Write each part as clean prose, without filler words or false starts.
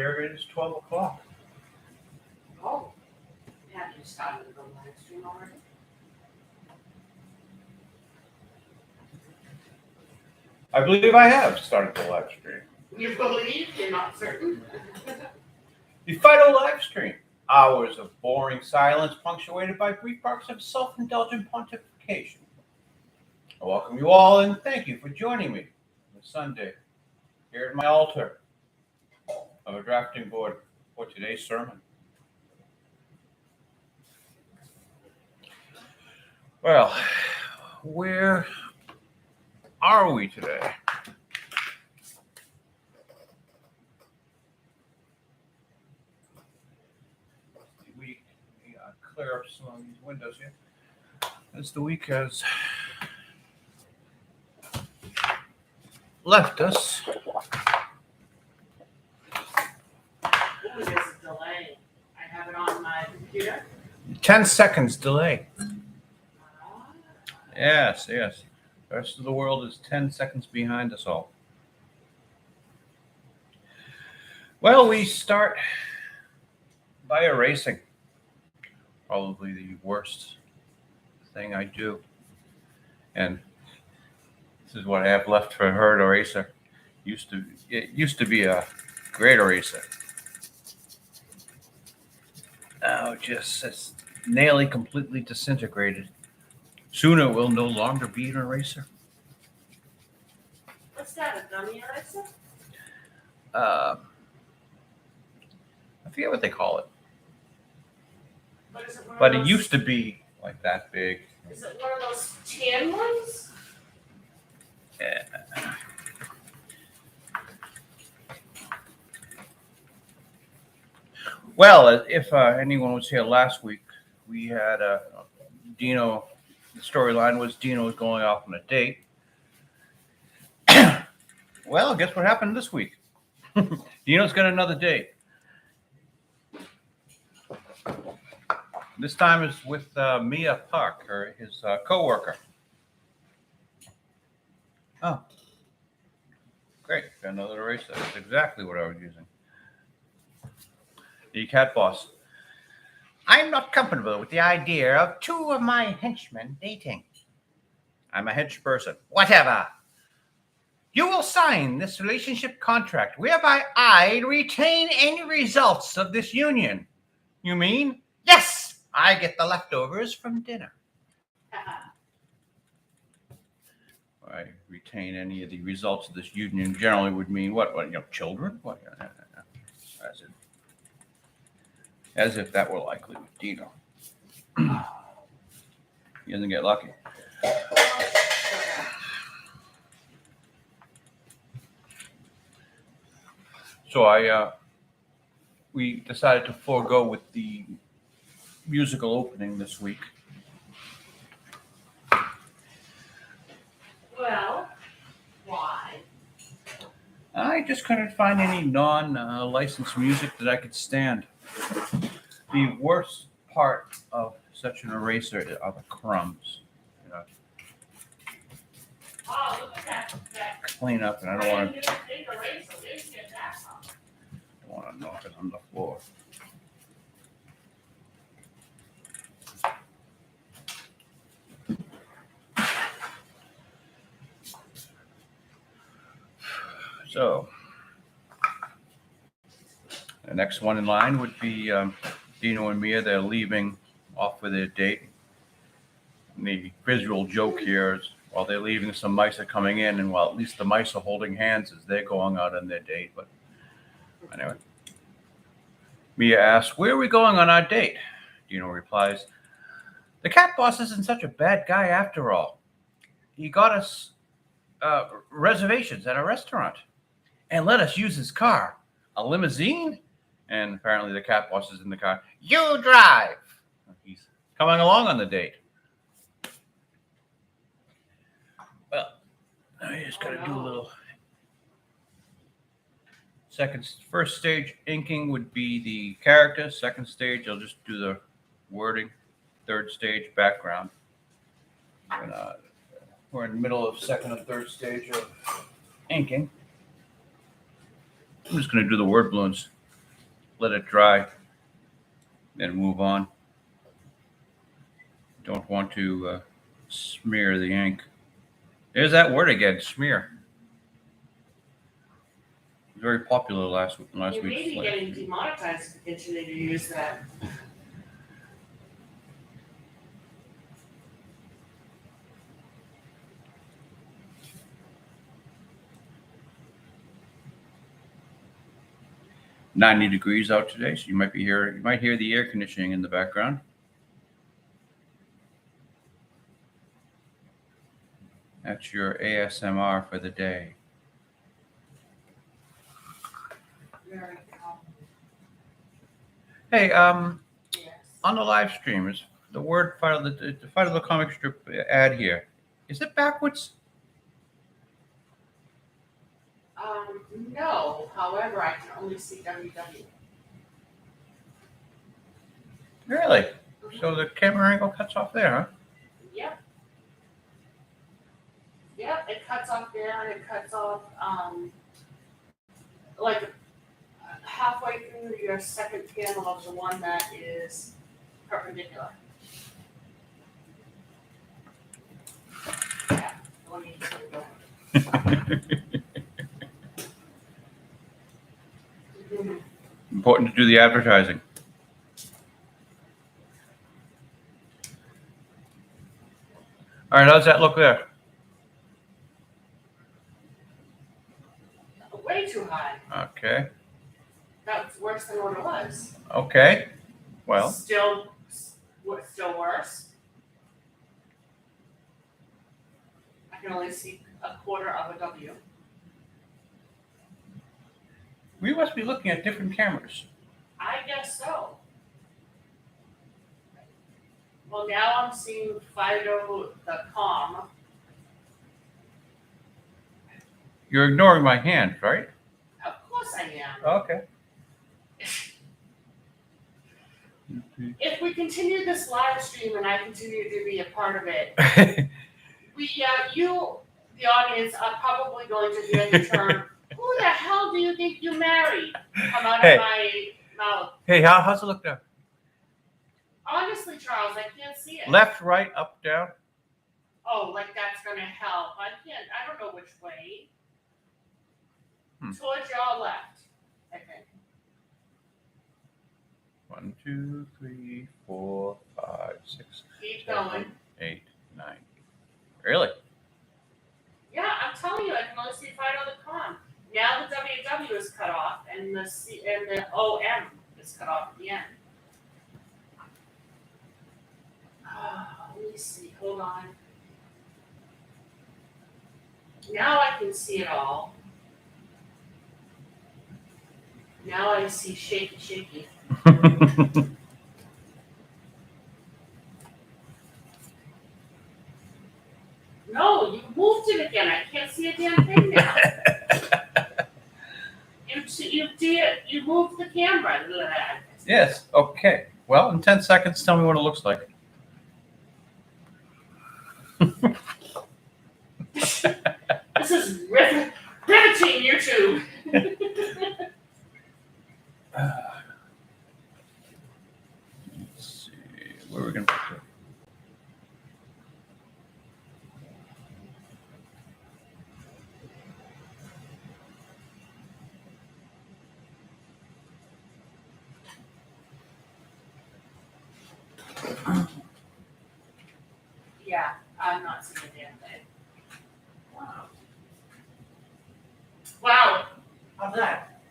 period is 12 o'clock. Oh, have you started the live stream already? I believe I have started the live stream. You believe? You're not certain? The Phydeaux live stream. Hours of boring silence punctuated by brief sparks of self-indulgent pontification. I welcome you all and thank you for joining me on Sunday here at my altar of a drafting board for today's sermon. Well, where are we today? We clear up some of these windows here. As the week has left us. Ooh, there's a delay. I have it on my computer. 10 seconds delay. Yes. The rest of the world is 10 seconds behind us all. Well, we start by erasing. Probably the worst thing I do. And this is what I have left for her to eraser. It used to be a great eraser. Now it's nearly completely disintegrated. Soon it will no longer be an eraser. What's that, a dummy eraser? I forget what they call it. What is it, But it used to be like that big. Is it one of those tan ones? Yeah. Well, if anyone was here last week, we had Dino. The storyline was Dino was going off on a date. Well, guess what happened this week? Dino's got another date. This time is with Mia Park, his co-worker. Oh, great. Got another eraser. That's exactly what I was using. The cat boss. I'm not comfortable with the idea of two of my henchmen dating. I'm a hench person. Whatever. You will sign this relationship contract whereby I retain any results of this union. You mean? Yes, I get the leftovers from dinner. I retain any of the results of this union generally would mean what children? What? As if that were likely with Dino. He doesn't get lucky. So we decided to forego with the musical opening this week. Well, why? I just couldn't find any non-licensed music that I could stand. The worst part of such an eraser are the crumbs. Oh, look at that. Clean up, and I don't want to. Big eraser. Where'd you get that from? I want to knock it on the floor. So, the next one in line would be Dino and Mia. They're leaving off for their date. And the visual joke here is while they're leaving, some mice are coming in, and while at least the mice are holding hands as they're going out on their date. But anyway, Mia asks, "Where are we going on our date?" Dino replies, "The cat boss isn't such a bad guy after all. He got us reservations at a restaurant and let us use his car. A limousine?" And apparently the cat boss is in the car. "You drive." He's coming along on the date. Well, I just got to do a little. First stage inking would be the character. Second stage, I'll just do the wording. Third stage, background. And, we're in the middle of second and third stage of inking. I'm just going to do the word balloons. let it dry, then move on. Don't want to smear the ink. There's that word again, smear. Very popular last You may week's be live getting stream. demonetized if you continue to use that. .90 degrees out today, so you might hear the air conditioning in the background. That's your ASMR for the day. Very common. Hey, Yes. on the live stream is the word the Phydeaux comic strip ad here. Is it backwards? No, however, I can only see WW. Really? So the camera angle cuts off there, huh? Yep. Yep, it cuts off there and it cuts off, like halfway through your second panel of the one that is perpendicular. Yeah, the one you see going. Important to do the advertising. All right, how's that look there? Way too high. Okay. That's worse than what it was. Okay. Well, Still worse. I can only see a quarter of a W. we must be looking at different cameras. I guess so. Well, now I'm seeing Phydeaux.com. You're ignoring my hand, right? Of course I am. Okay. If we continue this live stream and I continue to be a part of it, you, the audience, are probably going to hear the term, "Who the hell do you think you married?" come out Hey. of my mouth. Hey, how's it look now? Honestly, Charles, I can't see it. Left, right, up, down? Oh, like that's gonna help. I don't know which way. Towards your left, I think. 1, 2, 3, 4, 5, 6, Keep 7, going. 8, 9. Really? Yeah, I'm telling you, I can only see Phydeaux.com. Now the WW is cut off and the OM is cut off at the end. Let me see, hold on. Now I can see it all. Now I see shaky. No, you moved it again. I can't see a damn thing now. You moved the camera. Yes. Okay. Well, in 10 seconds, tell me what it looks like. This is riveting, YouTube. Let's see. Where are we going to put it? Yeah, I'm not seeing a damn thing. Wow. How's that?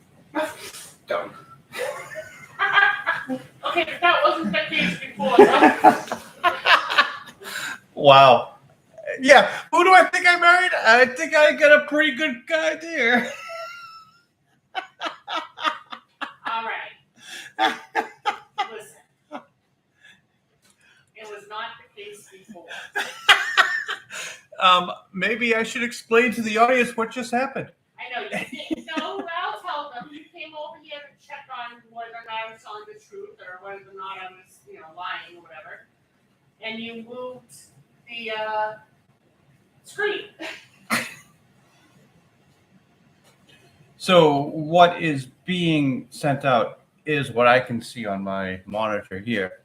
Done. Okay, but that wasn't the case before. So. Wow. Yeah. Who do I think I married? I think I got a pretty good guy there. All right. Listen. It was not the case before. Maybe I should explain to the audience what just happened. I know you didn't know. I'll tell them. You came over here to check on whether or not I was telling the truth or whether or not I was, lying or whatever. And you moved the screen. So what is being sent out is what I can see on my monitor here.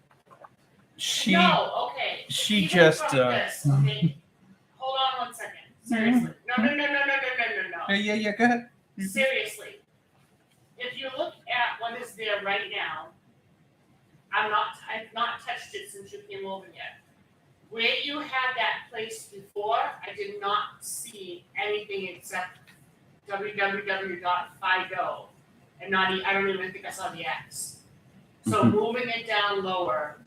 No, okay. She Even just, from this, okay? Hold on 1 second. Seriously. No. Yeah, go ahead. Seriously. If you look at what is there right now, I've not touched it since you came over yet. Where you had that placed before, I did not see anything except www.Phydeaux. And I don't even think I saw the X. So moving it down lower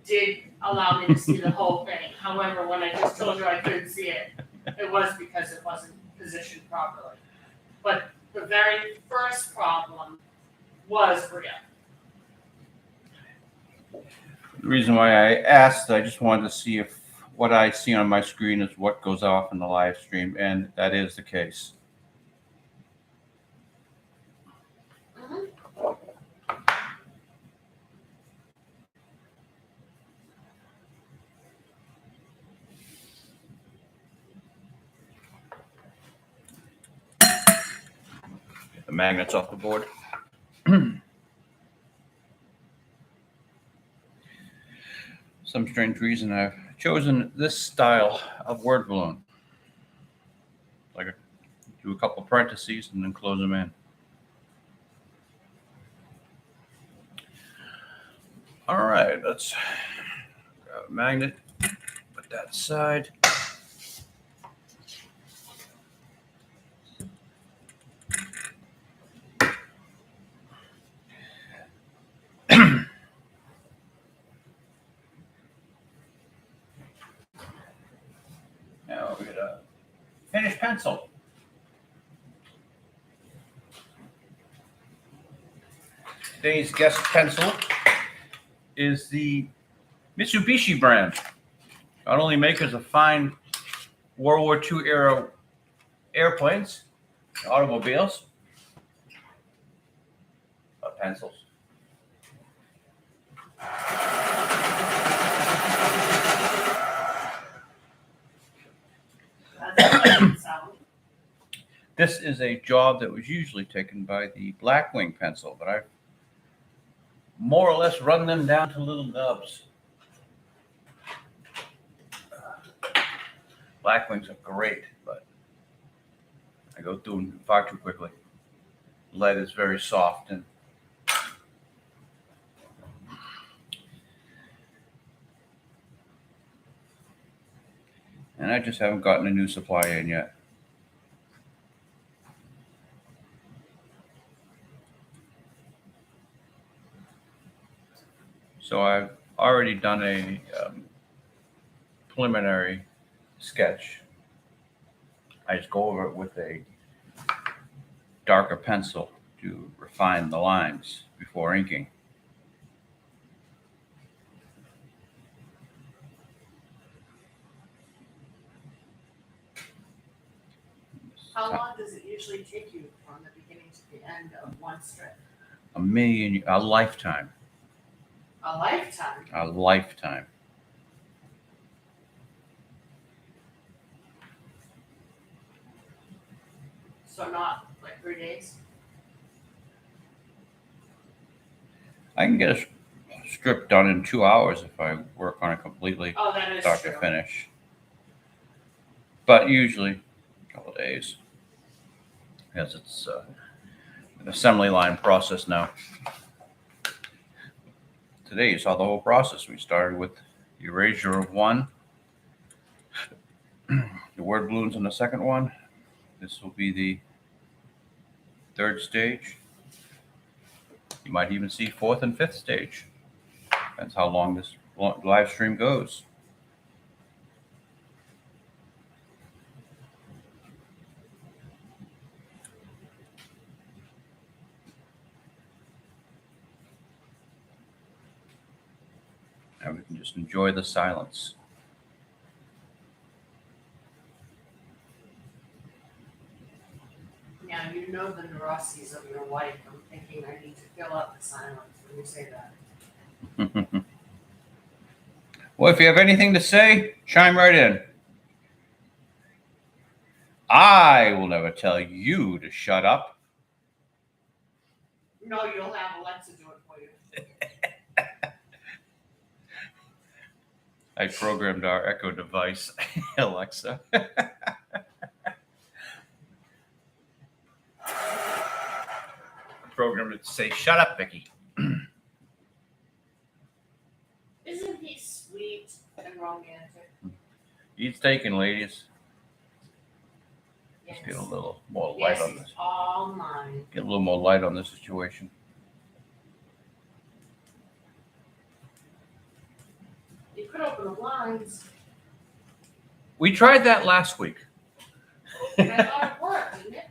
did allow me to see the whole thing. However, when I just told you I couldn't see it, it was because it wasn't positioned properly. But the very first problem was Bria. The reason why I asked, I just wanted to see if what I see on my screen is what goes off in the live stream, and that is the case. Get the magnets off the board. Some strange reason I've chosen this style of word balloon. Like do a couple parentheses and then close them in. All right, let's grab a magnet, put that aside. Now we get a finished pencil. Today's guest pencil is the Mitsubishi brand. Not only makers of fine World War II era airplanes, automobiles, but pencils. This is a job that was usually taken by the Blackwing pencil, but I've more or less run them down to little nubs. Blackwings are great, but I go through them far too quickly. Lead is very soft and I just haven't gotten a new supply in yet. So I've already done a preliminary sketch. I just go over it with a darker pencil to refine the lines before inking. How long does it usually take you from the beginning to the end of one strip? A lifetime. A lifetime? A lifetime. So not like 3 days? I can get a strip done in 2 hours if I work on it completely, Oh, that is start true. to finish. But usually a couple of days, because it's an assembly line process now. Today you saw the whole process. We started with the erasure of one, the word balloons on the second one. This will be the third stage. You might even see fourth and fifth stage. Depends how long this live stream goes. And we can just enjoy the silence. Now, you know the neuroses of your wife. I'm thinking I need to fill out the silence when you say that. Well, if you have anything to say, chime right in. I will never tell you to shut up. No, you'll have Alexa do it for you. I programmed our Echo device, Alexa. Programmed it to say, "Shut up, Vicky." Isn't he sweet and romantic? He's taken, ladies. Yes. Let's get a little more light Yes, on he's this. all mine. Get a little more light on this situation. You could open the blinds. We tried that last week. And I thought it worked, didn't it?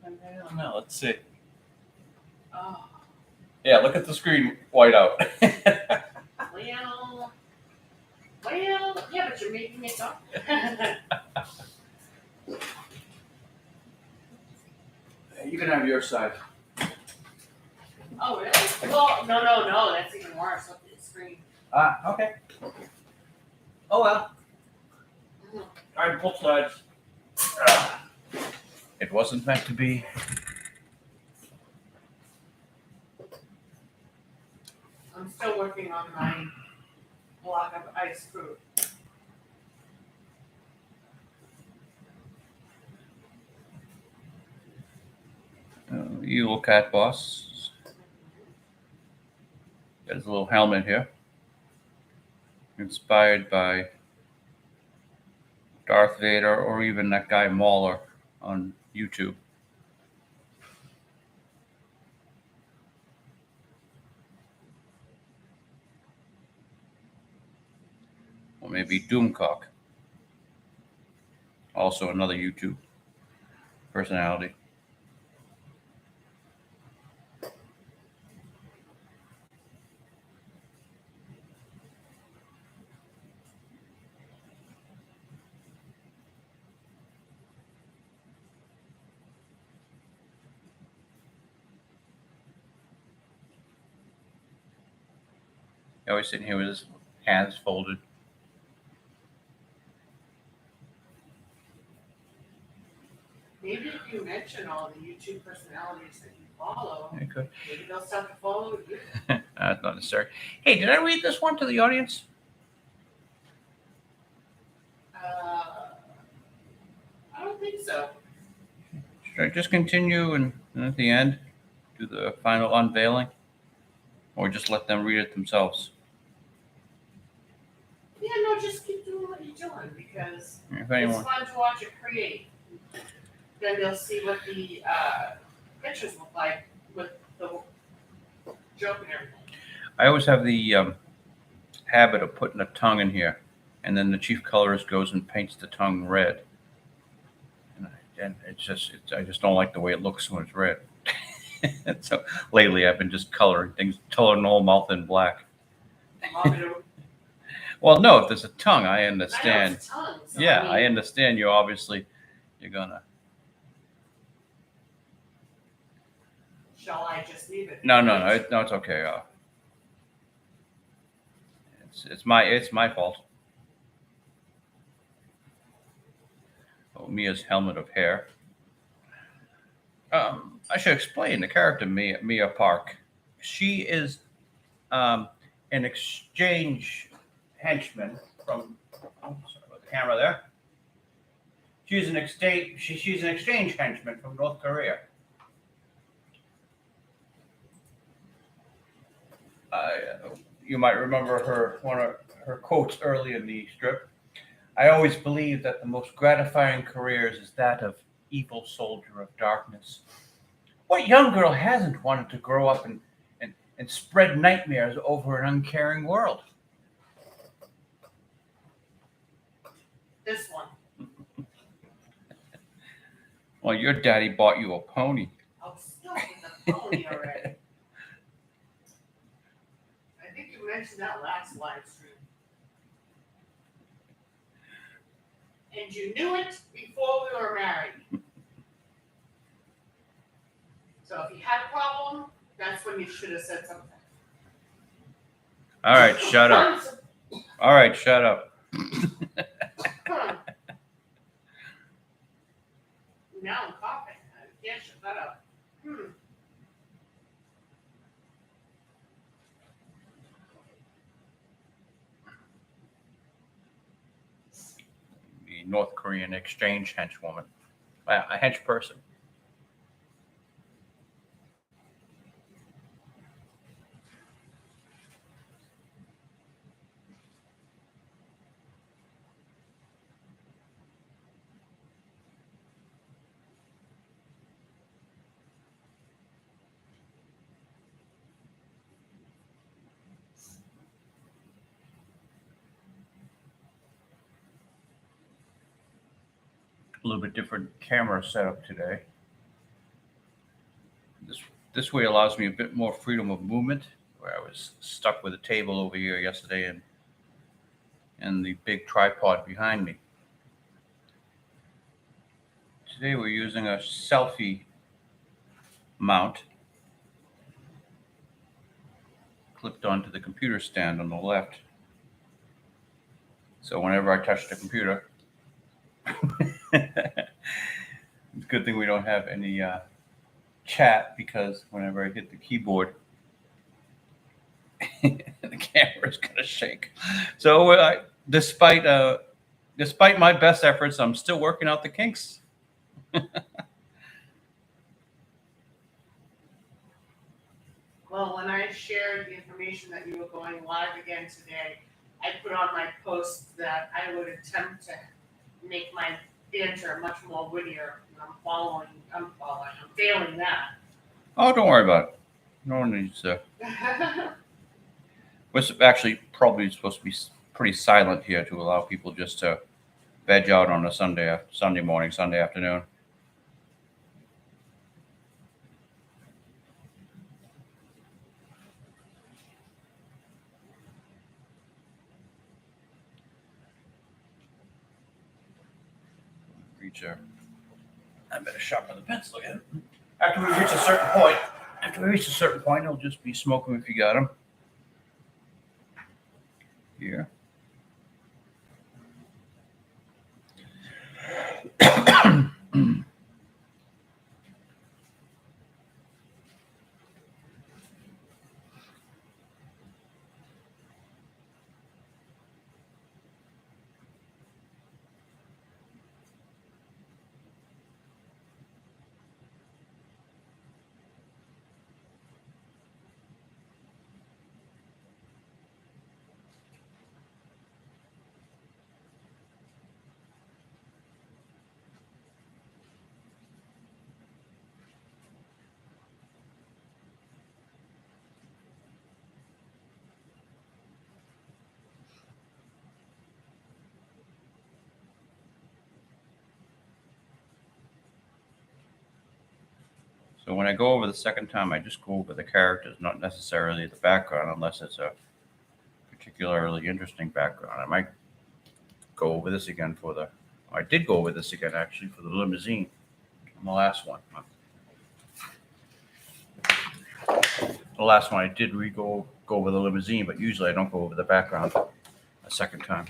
I don't know. Let's see. Oh, Yeah, look at the screen white out. well, yeah, but you're making it up. You can have your side. Oh, really? Well, no, that's even worse. Look at the screen. Okay. Oh well. Mhm. Tried both sides. It wasn't meant to be. I'm still working on my block of ice fruit. Evil cat boss. Got his little helmet here. Inspired by Darth Vader or even that guy Mauler on YouTube. Or maybe Doomcock. Also another YouTube personality. Always sitting here with his hands folded. Maybe if you mention all the YouTube personalities that you follow, Yeah, good. maybe they'll start to follow you. That's not necessary. Hey, did I read this one to the audience? I don't think so. Should I just continue and at the end do the final unveiling? Or just let them read it themselves? Yeah, no, just keep doing what you're doing because If it's anyone. fun to watch it create. Then they'll see what the pictures look like with the joke and everything. I always have the habit of putting a tongue in here, and then the chief colorist goes and paints the tongue red. And I just don't like the way it looks when it's red. And so lately I've been just coloring things, coloring the whole mouth in black. Want me to- Well, no, if there's a tongue, I I know understand. it's tongue, so Yeah, I I mean, understand. You're gonna. shall I just leave it? No, it's okay. It's my fault. Oh, Mia's helmet of hair. I should explain the character Mia Park. She is an exchange henchman from. Oh, sorry about the camera there. She's an exchange henchman from North Korea. You might remember one of her quotes early in the strip. I always believe that the most gratifying careers is that of evil soldier of darkness. What young girl hasn't wanted to grow up and spread nightmares over an uncaring world? This one. Well, your daddy bought you a pony. I'll stop with the pony already. I think you mentioned that last live stream. And you knew it before we were married. So if you had a problem, that's when you should have said something. All right, shut up. All right, shut up. Now I'm coughing. I can't shut that up. the North Korean exchange henchwoman, a hench person. A little bit different camera setup today. This way allows me a bit more freedom of movement, where I was stuck with a table over here yesterday and the big tripod behind me. Today we're using a selfie mount clipped onto the computer stand on the left. So whenever I touch the computer, it's a good thing we don't have any chat, because whenever I hit the keyboard, the camera's gonna shake. So despite my best efforts, I'm still working out the kinks. Well, when I shared the information that you were going live again today, I put on my post that I would attempt to make my banter much more wittier. I'm failing that. Oh, don't worry about it. No one needs to. We're actually probably supposed to be pretty silent here to allow people just to veg out on a Sunday morning, Sunday afternoon. I better sharpen the pencil again. After we reach a certain point, it'll just be smoking if you got them. Here. So when I go over the second time, I just go over the characters, not necessarily the background, unless it's a particularly interesting background. I might go over this again I did go over this again actually for the limousine on the last one. The last one I did go over the limousine, but usually I don't go over the background a second time.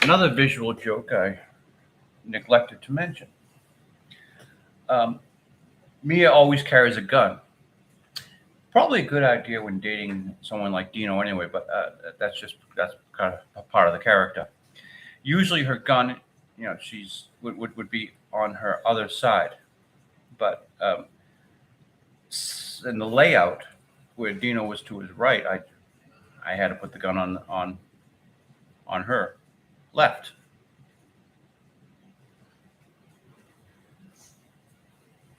Another visual joke I neglected to mention. Mia always carries a gun. Probably a good idea when dating someone like Dino anyway, but that's kind of a part of the character. Usually her gun, would be on her other side. But in the layout where Dino was to his right, I had to put the gun on her left.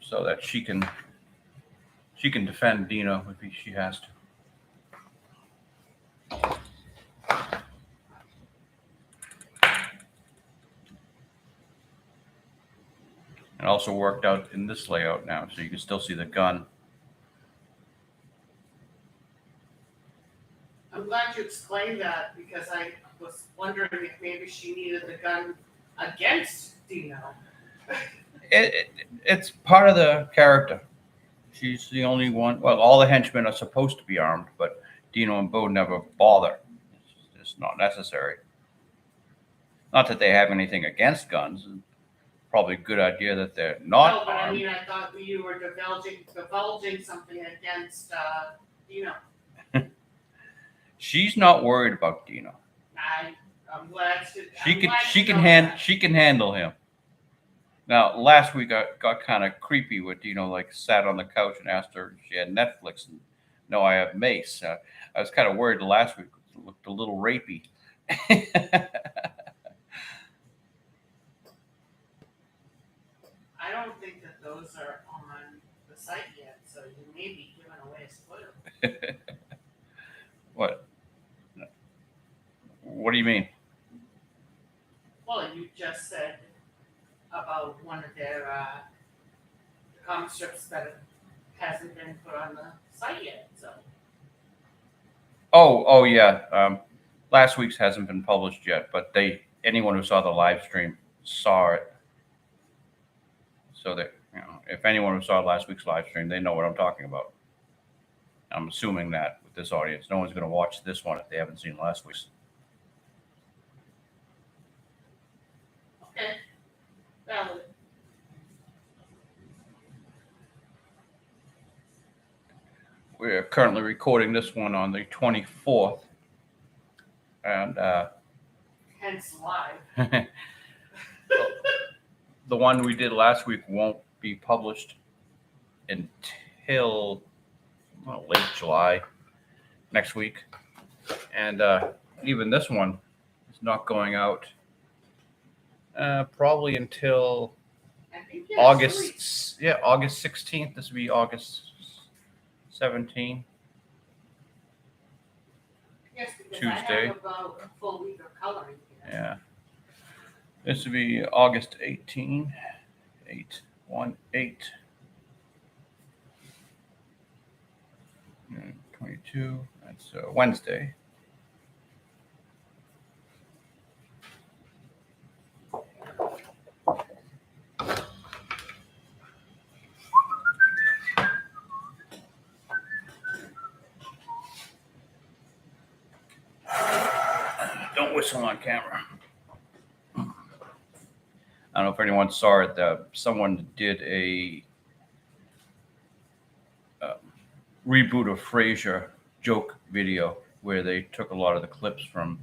So that she can defend Dino if she has to. It also worked out in this layout now, so you can still see the gun. I'm glad you explained that, because I was wondering if maybe she needed the gun against Dino. It's part of the character. She's the only one. Well, all the henchmen are supposed to be armed, but Dino and Bo never bother. It's just not necessary. Not that they have anything against guns. Probably a good idea that they're not No, but I armed. mean, I thought you were divulging something against Dino. She's not worried about Dino. I'm glad She can handle him. Now, last week I got kind of creepy with Dino, like sat on the couch and asked her if she had Netflix, and no, I have Mace. I was kind of worried last week. It looked a little rapey. I don't think that those are on the site yet, so you may be giving away a spoiler. What? What do you mean? Well, you just said about one of their comic strips that hasn't been put on the site yet, so. Oh yeah. Last week's hasn't been published yet, but anyone who saw the live stream saw it. So that, if anyone who saw last week's live stream, they know what I'm talking about. I'm assuming that with this audience, no one's going to watch this one if they haven't seen last week's. Okay. Valid. We're currently recording this one on the 24th, and Hence live. the one we did last week won't be published until late July next week, and even this one is not going out probably until I think August 16th. This will be August 17th. Yes, because Tuesday. I have about a full week of coloring here. Yeah. This will be August 18, 8/1/8. 22. That's Wednesday. Don't whistle on camera. I don't know if anyone saw it. Someone did a reboot of Frasier joke video where they took a lot of the clips from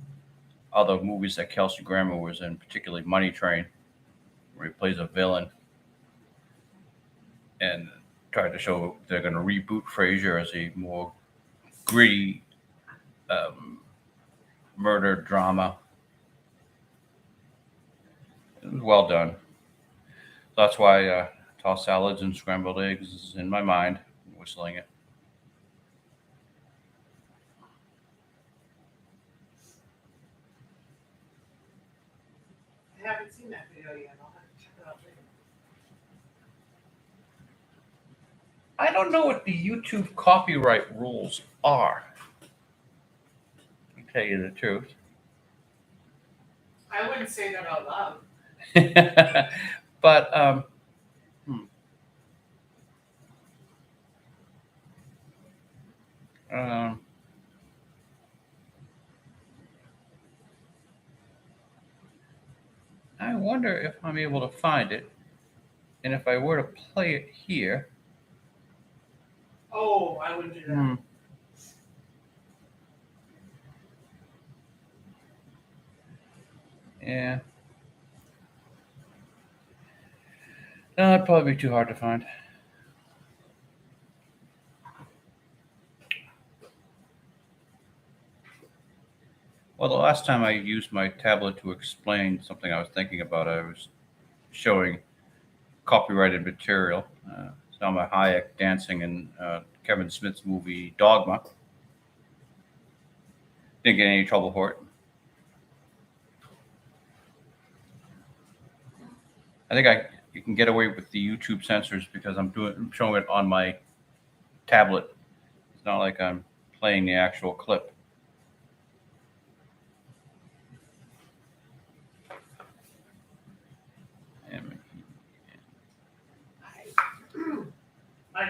other movies that Kelsey Grammer was in, particularly Money Train, where he plays a villain, and tried to show they're going to reboot Frasier as a more gritty murder drama. It was well done. That's why tossed salads and scrambled eggs is in my mind, whistling it. I haven't seen that video yet. I'll have to check it out later. I don't know what the YouTube copyright rules are, to tell you the truth. I wouldn't say that out loud. But I wonder if I'm able to find it, and if I were to play it here. Oh, I wouldn't do that. Yeah. No, it'd probably be too hard to find. Well, the last time I used my tablet to explain something I was thinking about, I was showing copyrighted material. Salma Hayek dancing in Kevin Smith's movie Dogma. Didn't get any trouble for it. I think you can get away with the YouTube censors because I'm showing it on my tablet. It's not like I'm playing the actual clip.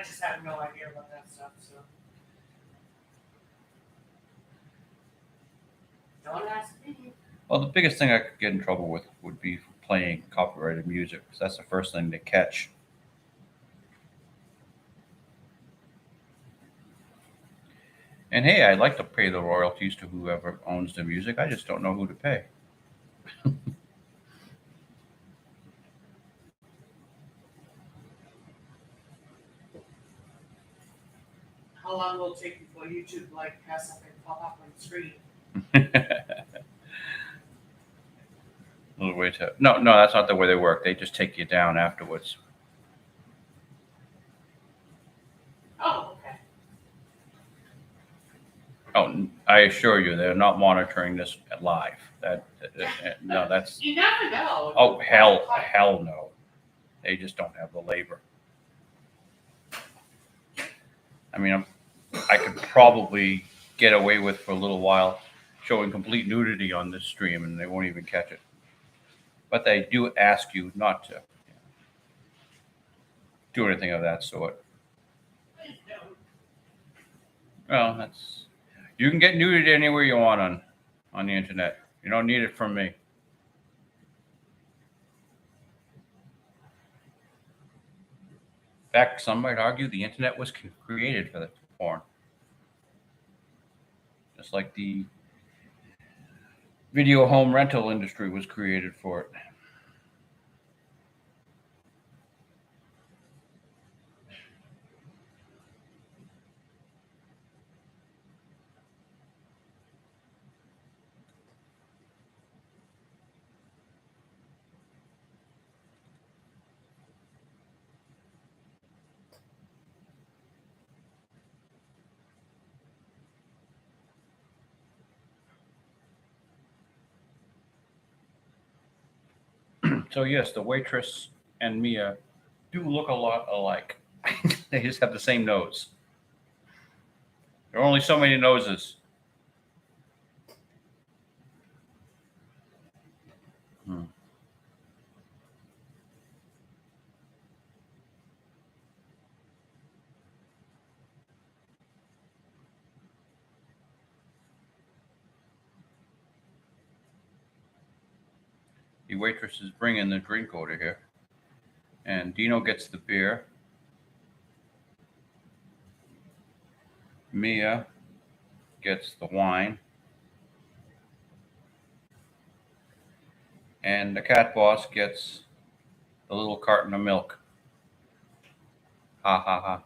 just have no idea about that stuff, so. Don't ask me. Well, the biggest thing I could get in trouble with would be playing copyrighted music, because that's the first thing they catch. And hey, I'd like to pay the royalties to whoever owns the music. I just don't know who to pay. How long will it take before YouTube like has something pop up on the screen? Little way to no, that's not the way they work. They just take you down afterwards. Oh, okay. Oh, I assure you, they're not monitoring this live. No, that's You never know. oh hell no. They just don't have the labor. I mean, I could probably get away with for a little while showing complete nudity on this stream, and they won't even catch it. But they do ask you not to do anything of that sort. Please don't. Well, that's you can get nudity anywhere you want on the internet. You don't need it from me. In fact, some might argue the internet was created for the porn, just like the video home rental industry was created for it. So yes, the waitress and Mia do look a lot alike. They just have the same nose. There are only so many noses. The waitress is bringing the drink over here, and Dino gets the beer. Mia gets the wine, and the cat boss gets the little carton of milk. Ha ha ha.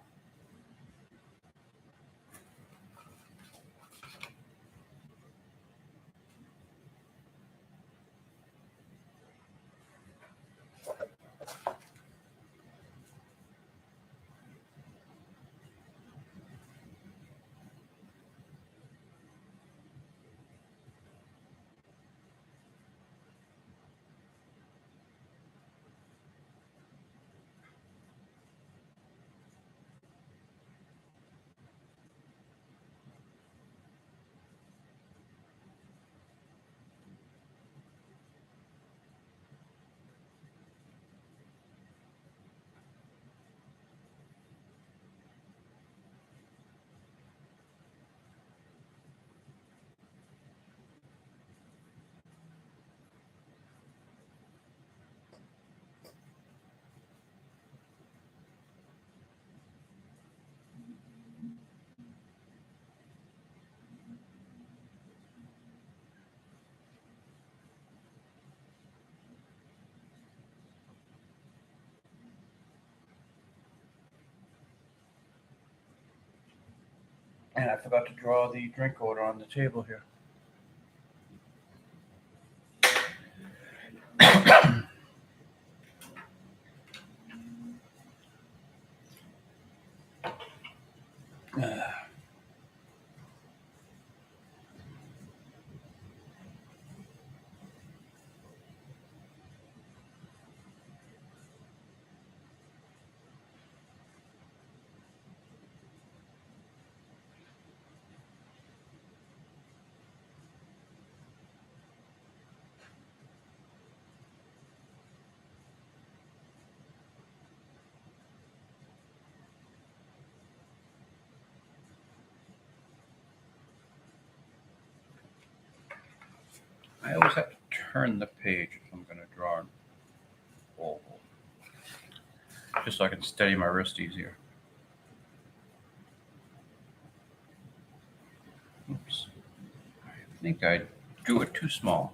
And I forgot to draw the drink order on the table here. I always have to turn the page if I'm going to draw an oval, just so I can steady my wrist easier. Oops. I think I drew it too small.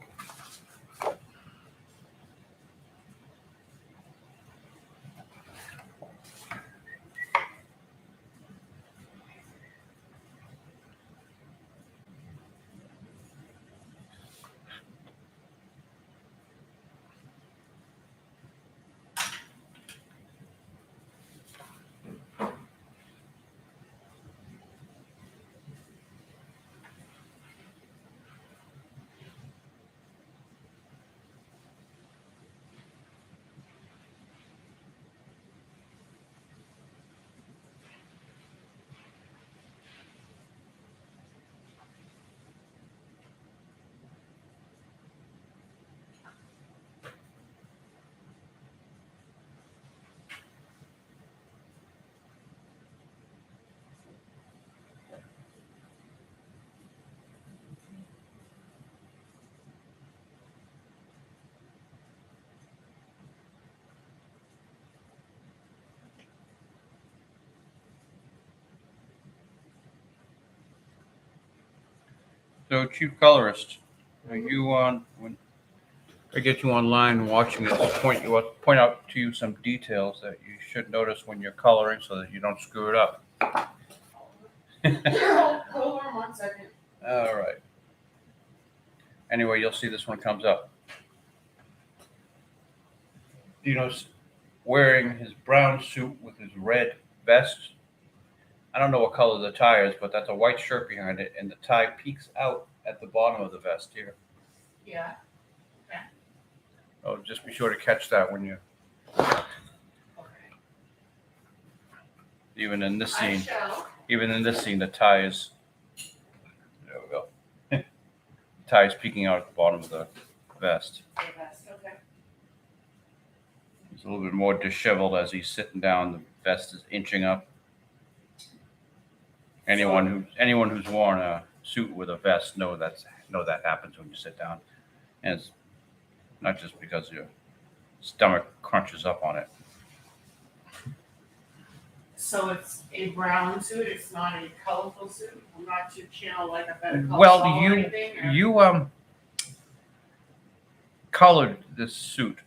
So, Chief Colorist, are you on? When I get you online watching this, point out to you some details that you should notice when you're coloring, so that you don't screw it up. Hold on 1 second. All right. Anyway, you'll see this one comes up. Dino's wearing his brown suit with his red vest. I don't know what color the tie is, but that's a white shirt behind it, and the tie peeks out at the bottom of the vest here. Yeah. Oh, just be sure to catch that when you, Okay. even in this I scene, shall. the tie is, there we go. The tie is peeking out at the bottom of the vest. Okay. He's a little bit more disheveled as he's sitting down. The vest is inching up. Anyone who's worn a suit with a vest know that happens when you sit down, and it's not just because your stomach crunches up on it. So it's a brown suit. It's not a colorful suit. I'm not to channel like a better color Well, or anything. Or... you colored this suit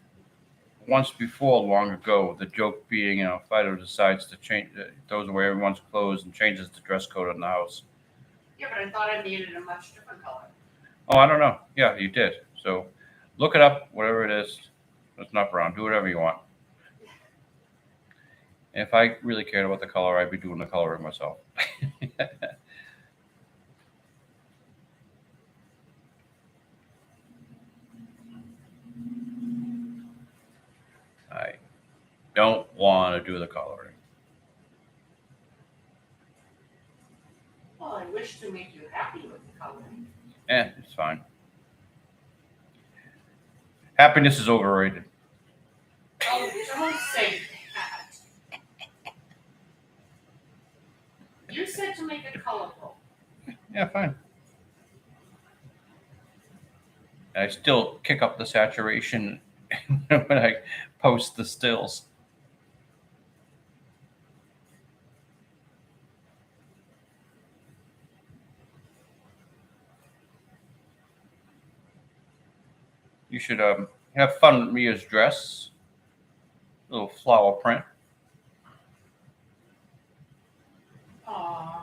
once before, long ago. The joke being, Phydeaux decides to change, throws away everyone's clothes and changes the dress code in the house. Yeah, but I thought I made it a much different color. Oh, I don't know. Yeah, you did. So look it up, whatever it is. It's not brown. Do whatever you want. If I really cared about the color, I'd be doing the coloring myself. I don't want to do the coloring. Well, I wish to make you happy with the coloring. It's fine. Happiness is overrated. Oh, don't say that. You said to make it colorful. Yeah, fine. I still kick up the saturation when I post the stills. You should have fun with Mia's dress. Little flower print. Aww.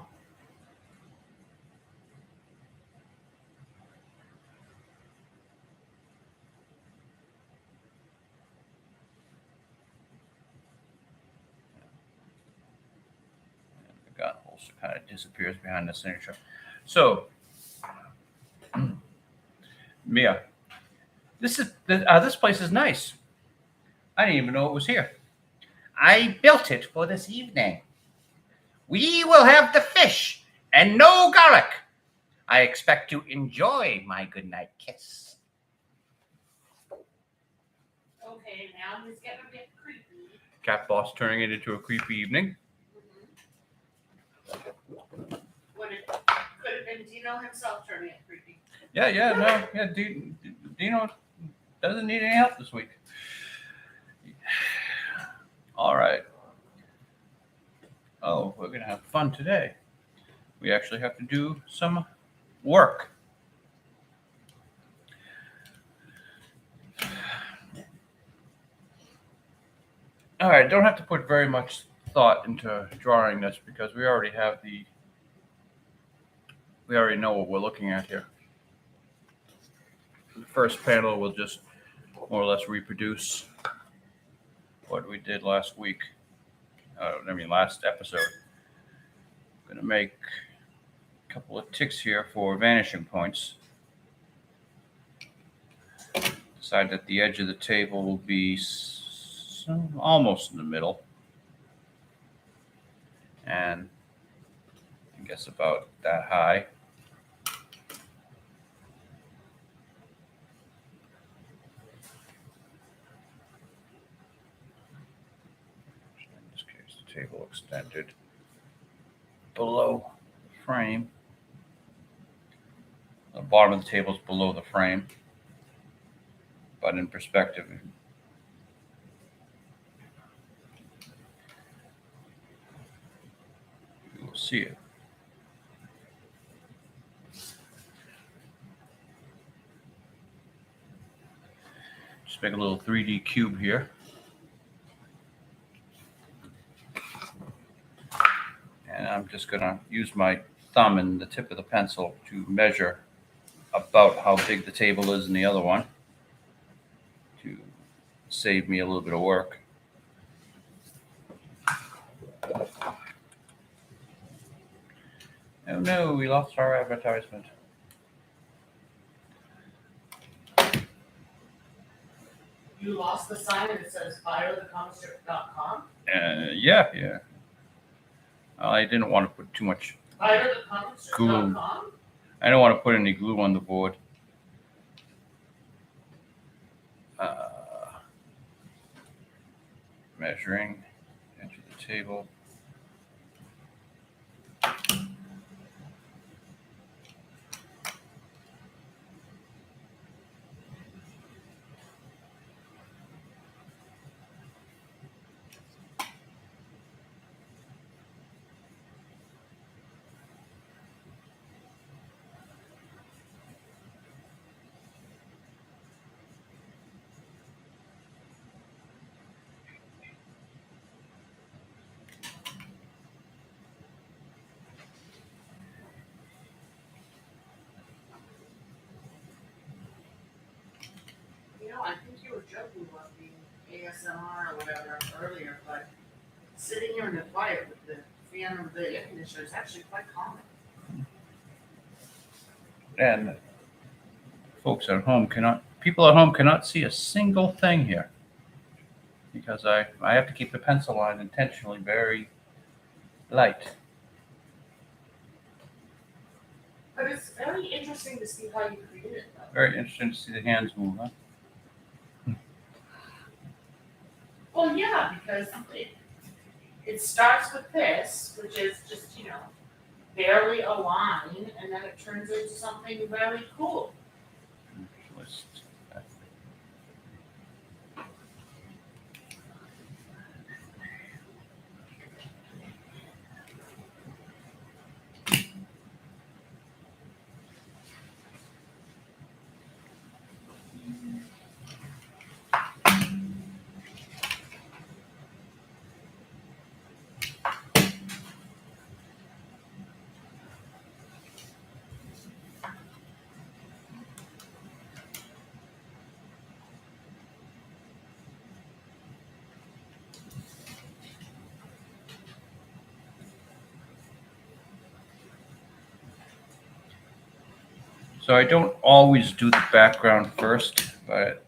The gun holster kind of disappears behind the signature. So, Mia, this place is nice. I didn't even know it was here. I built it for this evening. We will have the fish and no garlic. I expect to enjoy my goodnight kiss. Okay, now he's getting a bit creepy. Cat boss turning it into a creepy evening. Could have been Dino himself turning it creepy. Yeah, Dino doesn't need any help this week. All right. Oh, we're going to have fun today. We actually have to do some work. All right, don't have to put very much thought into drawing this because we already know what we're looking at here. The first panel will just more or less reproduce what we did last week. Last episode. I'm going to make a couple of ticks here for vanishing points. Decide that the edge of the table will be almost in the middle. And I guess about that high. In this case, the table extended below the frame. The bottom of the table is below the frame, but in perspective, you will see it. Just make a little 3D cube here. And I'm just going to use my thumb and the tip of the pencil to measure about how big the table is in the other one to save me a little bit of work. Oh no, we lost our advertisement. You lost the sign that says Comicstrip.com? Yeah. I didn't want to put too much glue. I don't want to put any glue on the board. Measuring edge of the table. I think you were joking about being ASMR or whatever earlier, but sitting here in the quiet with the fan of the air conditioner is actually quite calming. And people at home cannot see a single thing here because I have to keep the pencil line intentionally very light. But it's very interesting to see how you create it, though. Very interesting to see the hands move, huh? Well, yeah, because it starts with this, which is just, barely a line, and then it turns into something very cool. So I don't always do the background first, but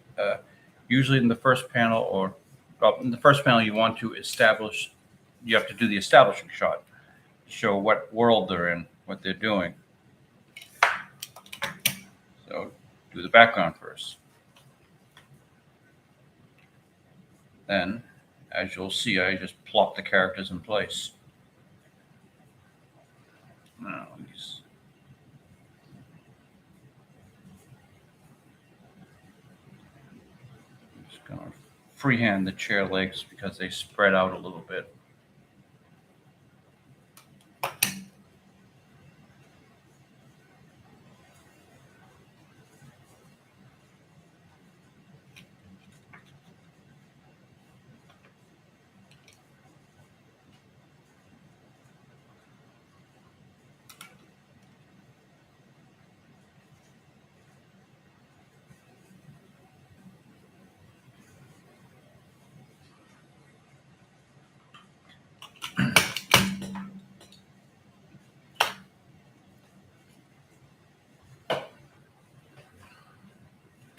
usually in the first panel you have to do the establishing shot, show what world they're in, what they're doing. So do the background first. Then, as you'll see, I just plop the characters in place. Now, Gonna freehand the chair legs because they spread out a little bit.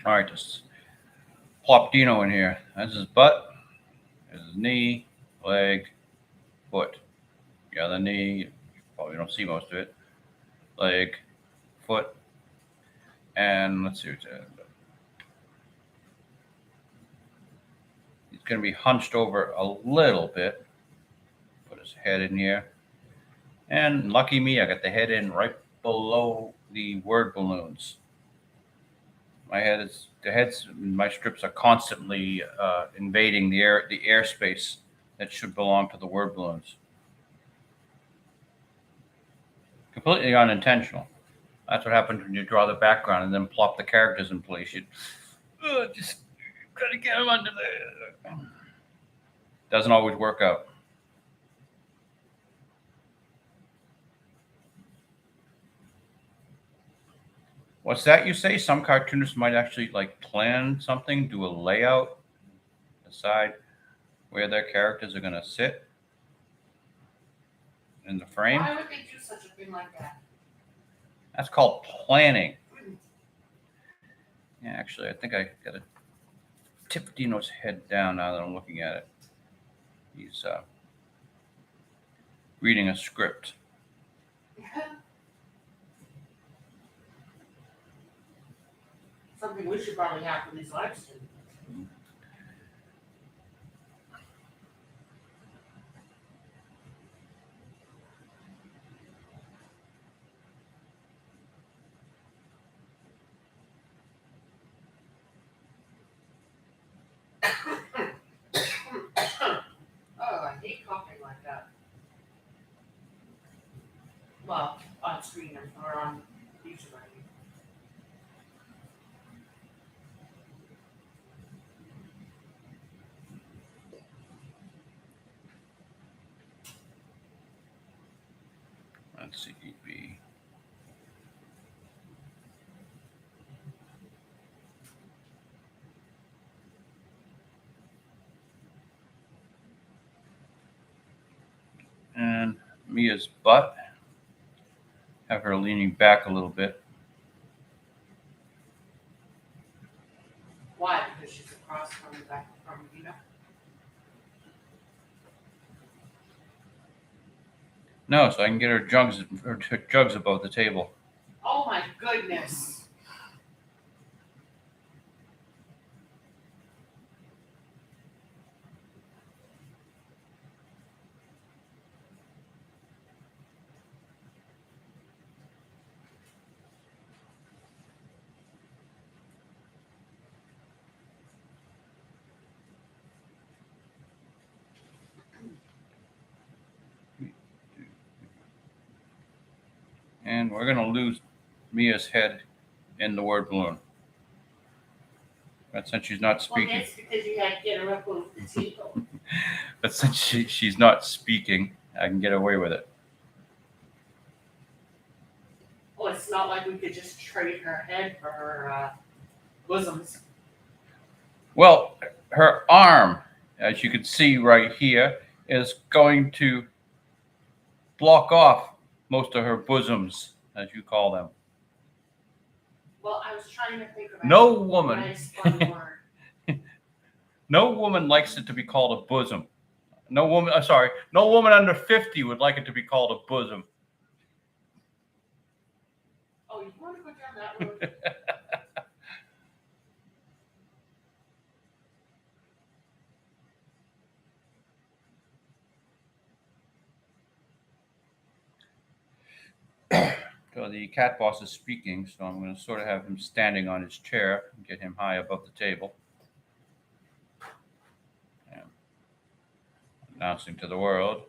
All right, just plop Dino in here. That's his butt, there's his knee, leg, foot. The other knee, you probably don't see most of it. Leg, foot, and let's see. He's going to be hunched over a little bit. Put his head in here. And lucky me, I got the head in right below the word balloons. My heads, my strips are constantly invading the airspace that should belong to the word balloons. Completely unintentional. That's what happens when you draw the background and then plop the characters in place. You just gotta get them under there. Doesn't always work out. What's that you say? Some cartoonists might actually like plan something, do a layout, decide where their characters are gonna sit in the frame. Why would they do such a thing like that? That's called planning. Yeah, actually, I think I gotta tip Dino's head down now that I'm looking at it. He's reading a script. Something we should probably have for these live streams. Oh, I hate coughing like that. Well, on screen or on YouTube, I mean. Let's see, B. And Mia's butt. Have her leaning back a little bit. Why? Because she's across from the back from Vito. No, so I can get her jugs above the table. Oh my goodness. And we're gonna lose Mia's head in the word balloon. But since she's not speaking. Well, that's because you had to get her up on the table. But since she's not speaking, I can get away with it. Well, it's not like we could just trade her head for her bosoms. Well, her arm, as you can see right here, is going to block off most of her bosoms, as you call them. Well, I was trying to think of No a woman, nice fun word. no woman likes it to be called a bosom. No woman under 50 would like it to be called a bosom. Oh, you want to go down that road? So the cat boss is speaking, so I'm going to sort of have him standing on his chair and get him high above the table. announcing to the world.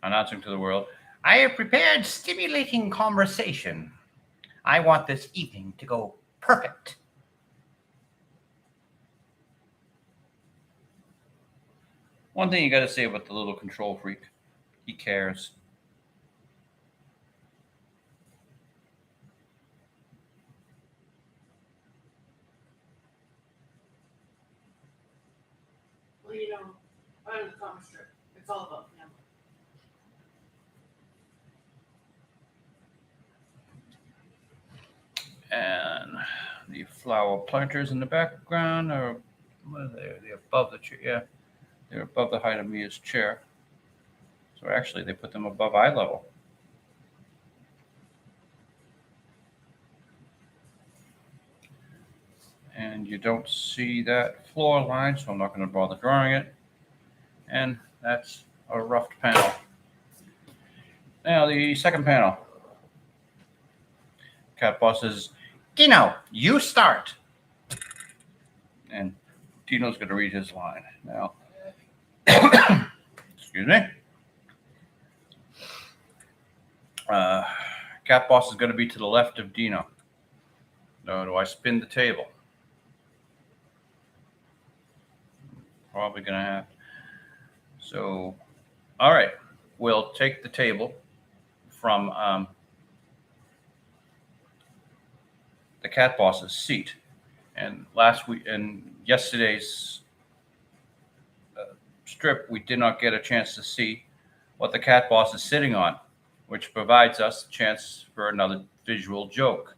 Announcing to the world, I have prepared stimulating conversation. I want this evening to go perfect. One thing you got to say about the little control freak, he cares. Well, you know, I'm the Comicstrip. It's all about family. And the flower planters in the background are, what are they? They're above the chair. Yeah, they're above the height of Mia's chair. So actually, they put them above eye level. And you don't see that floor line, so I'm not going to bother drawing it. And that's a roughed panel. Now, the second panel. Cat Boss says, Dino, you start. And Dino's going to read his line. Now, excuse me. Cat Boss is going to be to the left of Dino. Now, do I spin the table? Probably going to have. So, all right. We'll take the table from the Cat Boss's seat. And last week and yesterday's strip, we did not get a chance to see what the Cat Boss is sitting on, which provides us a chance for another visual joke.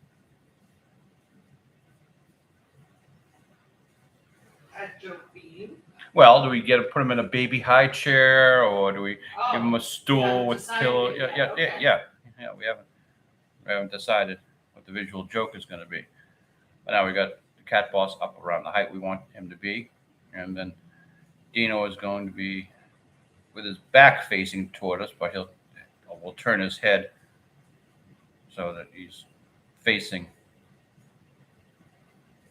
A joke being. Well, do we put him in a baby high chair, or do we give him a stool with pillow? Yeah. We haven't decided what the visual joke is going to be. But now we got the Cat Boss up around the height we want him to be, and then Dino is going to be with his back facing toward us, but we'll turn his head so that he's facing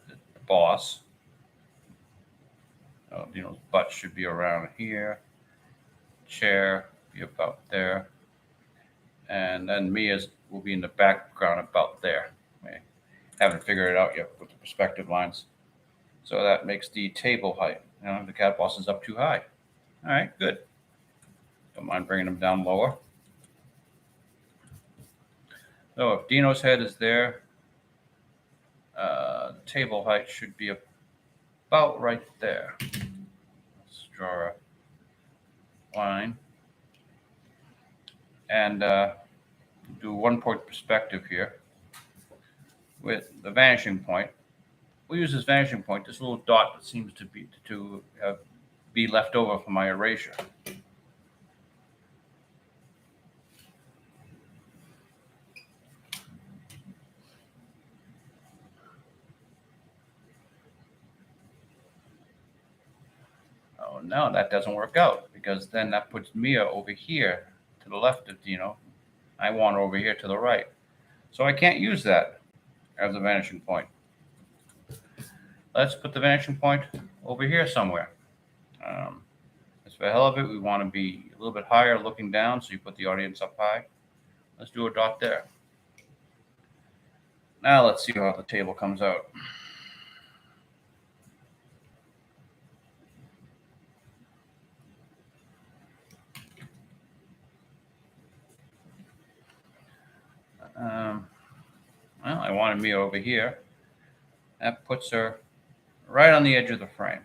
the boss. Dino's butt should be around here. Chair be about there. And then Mia's will be in the background about there. I haven't figured it out yet with the perspective lines. So that makes the table height. The Cat Boss is up too high. All right, good. Don't mind bringing him down lower. So if Dino's head is there, the table height should be about right there. Let's draw a line. And do 1 point perspective here with the vanishing point. We'll use this vanishing point, this little dot that seems to be left over from my erasure. Oh, no, that doesn't work out, because then that puts Mia over here to the left of Dino. I want her over here to the right. So I can't use that as a vanishing point. Let's put the vanishing point over here somewhere. Just for the hell of it, we want to be a little bit higher looking down, so you put the audience up high. Let's do a dot there. Now let's see how the table comes out. Well, I wanted Mia over here. That puts her right on the edge of the frame.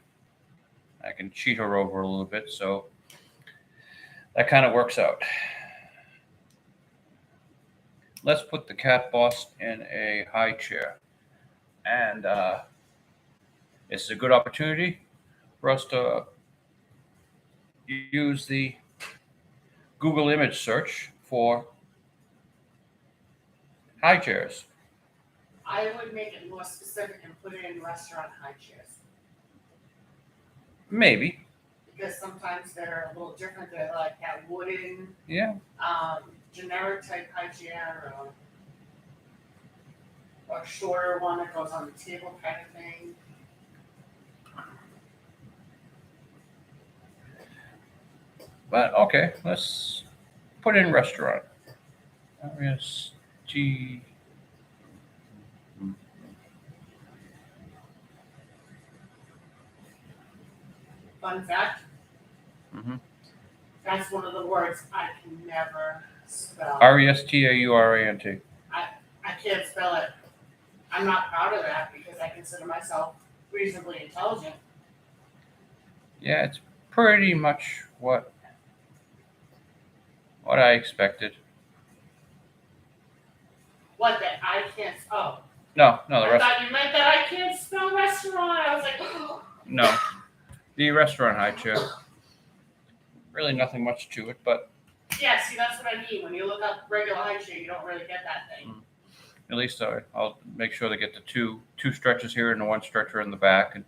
I can cheat her over a little bit, so that kind of works out. Let's put the Cat Boss in a high chair. And it's a good opportunity for us to use the Google image search for high chairs. I would make it more specific and put it in restaurant high chairs. Maybe. because sometimes they're a little different. They're like that wooden, Yeah. generic type high chair, or a shorter one that goes on the table kind of thing. But okay, let's put in restaurant. RSG. Fun fact, Mm-hmm. that's one of the words I can never spell. RESTAURANT. I can't spell it. I'm not proud of that because I consider myself reasonably intelligent. Yeah, it's pretty much what I expected. What, that I can't, oh. No, the I rest. thought you meant that I can't spell restaurant. I was like, oh. No, the restaurant high chair. Really nothing much to it, but Yeah, see, that's what I mean. When you look up regular high chair, you don't really get that thing. at least I'll make sure to get the two stretchers here and the one stretcher in the back, and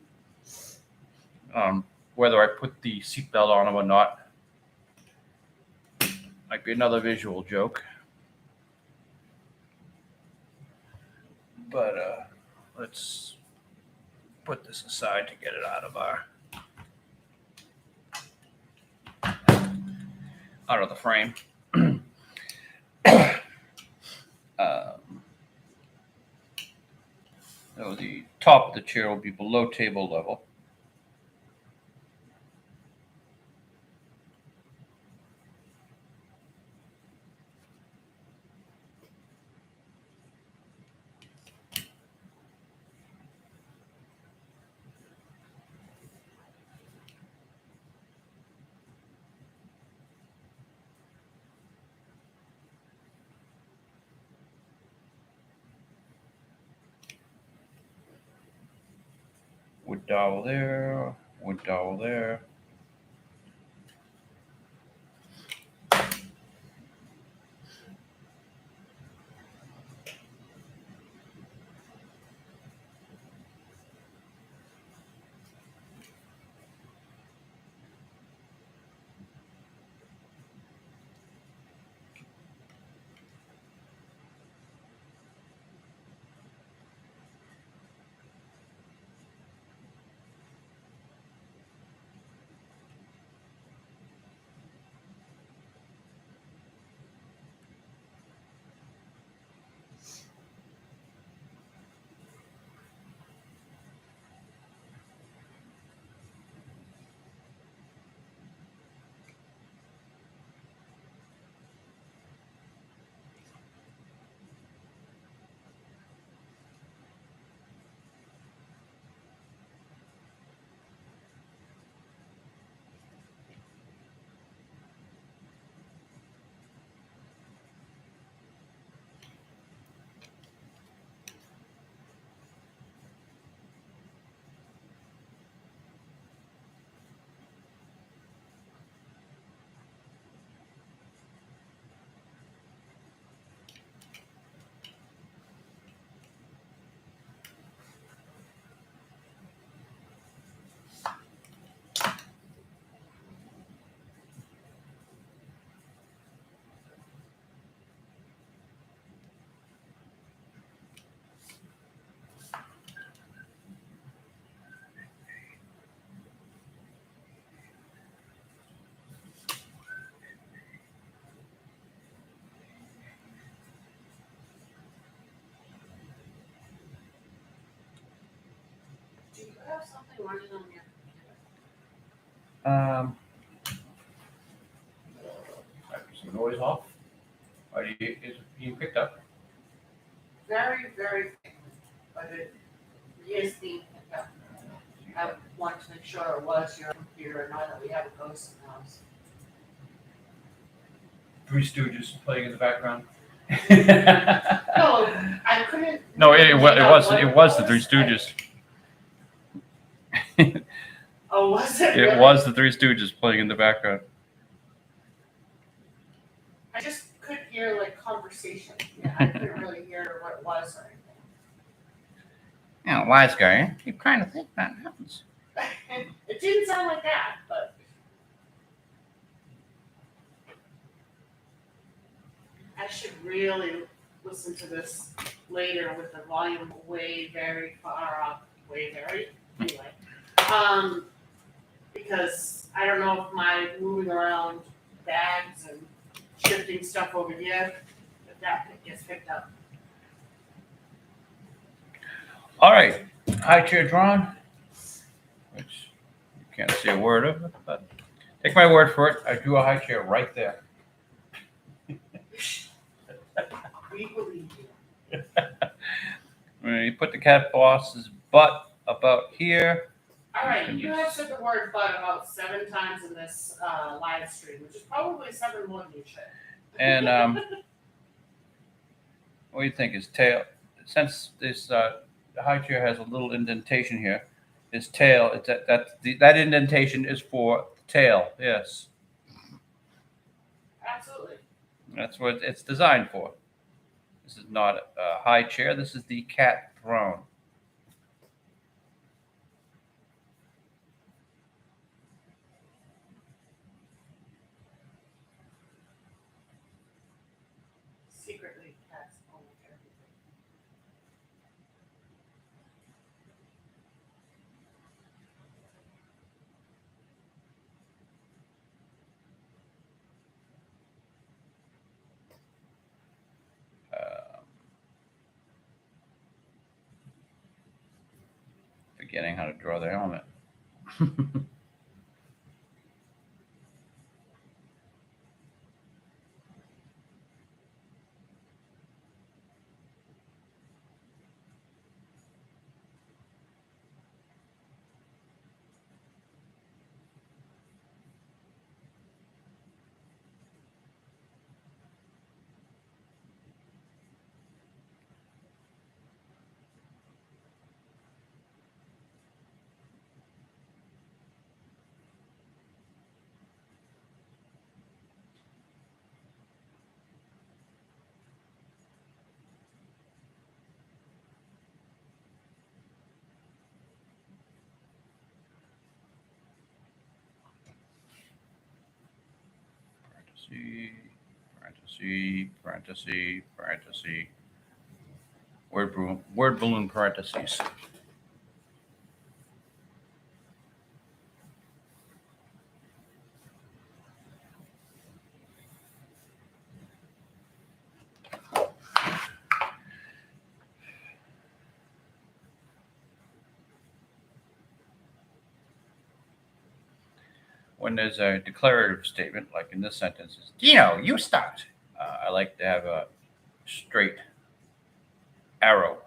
whether I put the seatbelt on them or not might be another visual joke. But let's put this aside to get it out of the frame. So the top of the chair will be below table level. Wood dowel there, wood dowel there. Do you have something running on your Some noise off. Are is being picked up? very, very faintly, but it is being picked up. I want to make sure it was your computer and not that we have a ghost in the house. Three Stooges playing in the background. No, I couldn't. No, it was the What Three Stooges. Oh, was it? It Really? was the Three Stooges playing in the background. I just could hear like conversation. Yeah, I couldn't really hear what it was or anything. Yeah, wise guy. You kind of think that happens. It didn't sound like that, but I should really listen to this later with the volume way very far up, way very, anyway. Because I don't know if my moving around bags and shifting stuff over here, if that gets picked up. All right, high chair drawn, which you can't see a word of, but take my word for it. I drew a high chair right there. We believe you. You put the cat boss's butt about here. All right, you have said the word "but" about 7 times in this live stream, which is probably 7 more than you should. And what do you think? His tail, since this the high chair has a little indentation here, his tail, it's that indentation is for tail. Yes, Absolutely. that's what it's designed for. This is not a high chair. This is the cat throne. Secretly, cats own everything. Forgetting how to draw the helmet. Parenthesis. Word balloon parentheses. When there's a declarative statement, like in this sentence, is Dino, you start. I like to have a straight arrow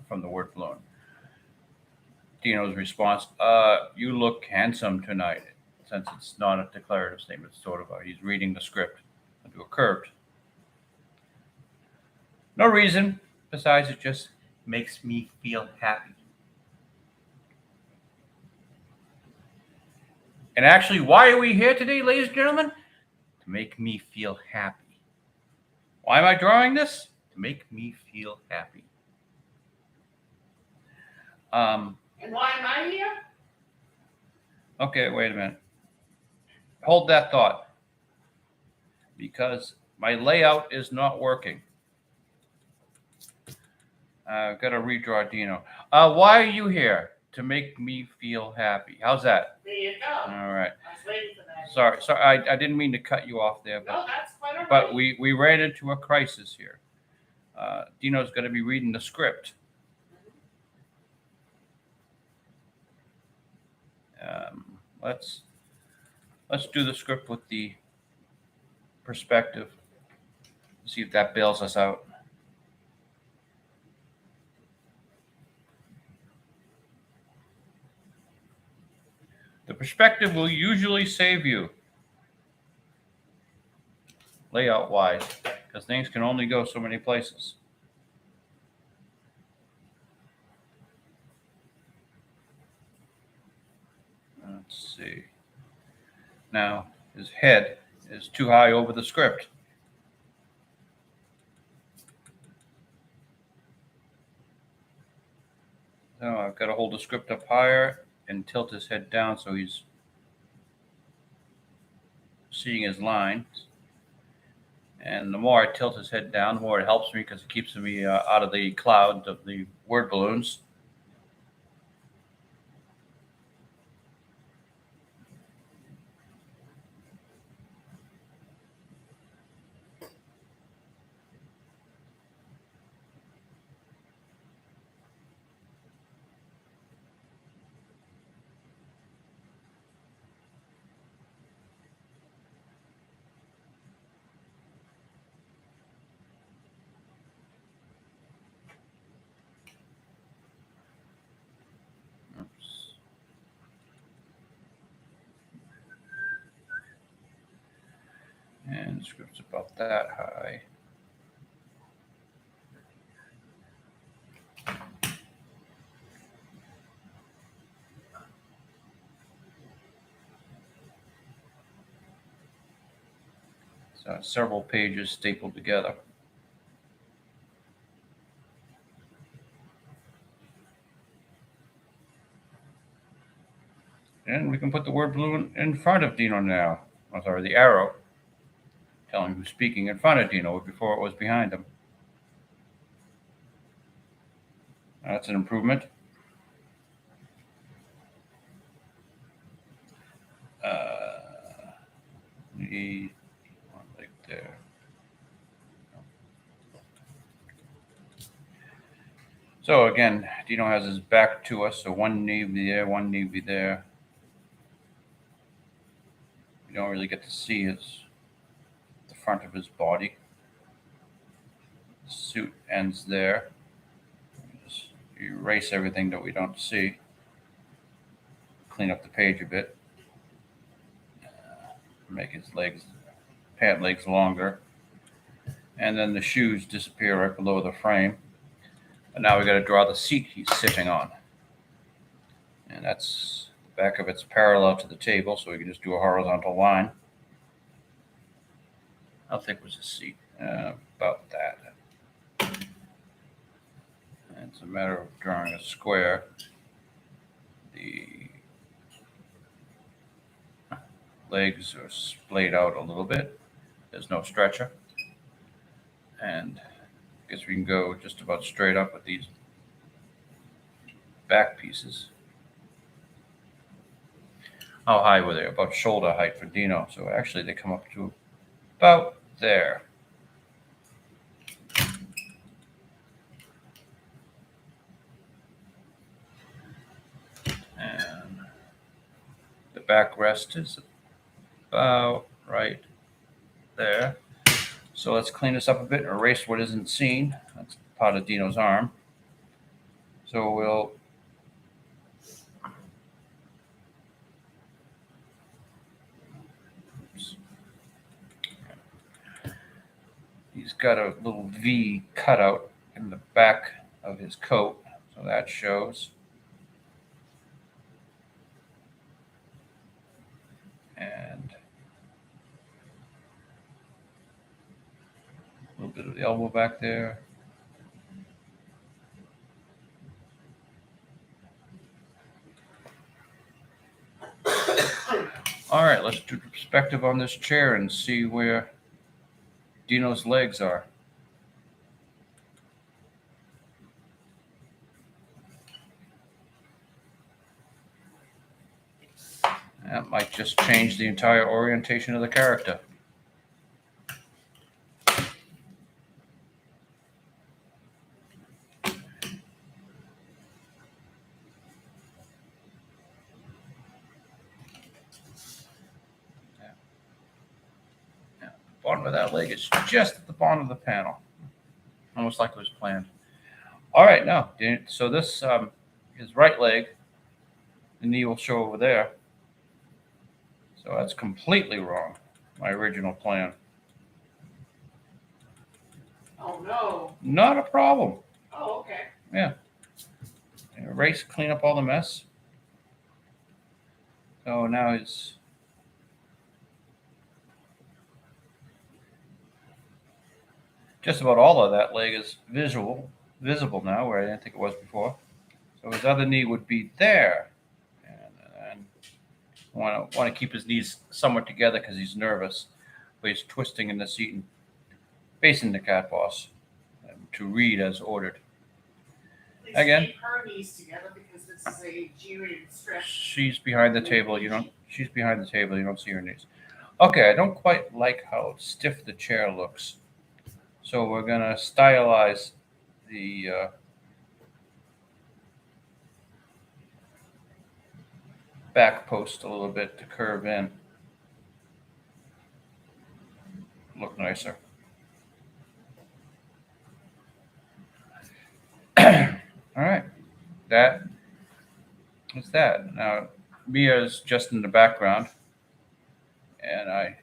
from the word balloon. Dino's response, you look handsome tonight. Since it's not a declarative statement, it's sort of he's reading the script into a curved. No reason, besides it just makes me feel happy. And actually, why are we here today, ladies and gentlemen? To make me feel happy. Why am I drawing this? To make me feel happy. And why am I here? Okay, wait a minute. Hold that thought. Because my layout is not working. I've got to redraw Dino. Why are you here? To make me feel happy. How's that? There you go. All right. I was waiting for that. Sorry, I didn't mean to cut you off there. No, that's quite all right. But we ran into a crisis here. Dino's going to be reading the script. Let's do the script with the perspective. See if that bails us out. The perspective will usually save you layout wise, because things can only go so many places. Let's see. Now his head is too high over the script. So I've got to hold the script up higher and tilt his head down so he's seeing his lines. And the more I tilt his head down, the more it helps me because it keeps me out of the cloud of the word balloons. Oops. And the script's about that high. So several pages stapled together. And we can put the word balloon in front of Dino now. Oh, sorry, the arrow telling who's speaking in front of Dino before it was behind him. That's an improvement. The one like there. So again, Dino has his back to us, so one knee be there, one knee be there. You don't really get to see the front of his body. The suit ends there. Just erase everything that we don't see. Clean up the page a bit. Make his pant legs longer. And then the shoes disappear right below the frame. And now we got to draw the seat he's sitting on. And that's the back of it's parallel to the table, so we can just do a horizontal line. How thick was the seat? About that. And it's a matter of drawing a square. The legs are splayed out a little bit. There's no stretcher. And I guess we can go just about straight up with these back pieces. How high were they? About shoulder height for Dino. So actually they come up to about there. And the backrest is about right there. So let's clean this up a bit and erase what isn't seen. That's part of Dino's arm. So we'll he's got a little V cutout in the back of his coat, so that shows. And a little bit of the elbow back there. All right, let's do perspective on this chair and see where Dino's legs are. That might just change the entire orientation of the character. Bottom of that leg is just at the bottom of the panel, almost like it was planned. All right, now, so this his right leg, the knee will show over there. So that's completely wrong, my original plan. Oh, no. Not a problem. Oh, okay. Yeah. Erase, clean up all the mess. So now it's just about all of that leg is visible now, where I didn't think it was before. So his other knee would be there. And want to keep his knees somewhat together because he's nervous, but he's twisting in the seat and facing the cat boss to read as ordered. Please Again. keep her knees together because this is a G-rated strip. She's behind the table. She's behind the table. You don't see her knees. Okay, I don't quite like how stiff the chair looks. So we're gonna stylize the back post a little bit to curve in. Look nicer. All right, that is that. Now Mia's just in the background, and I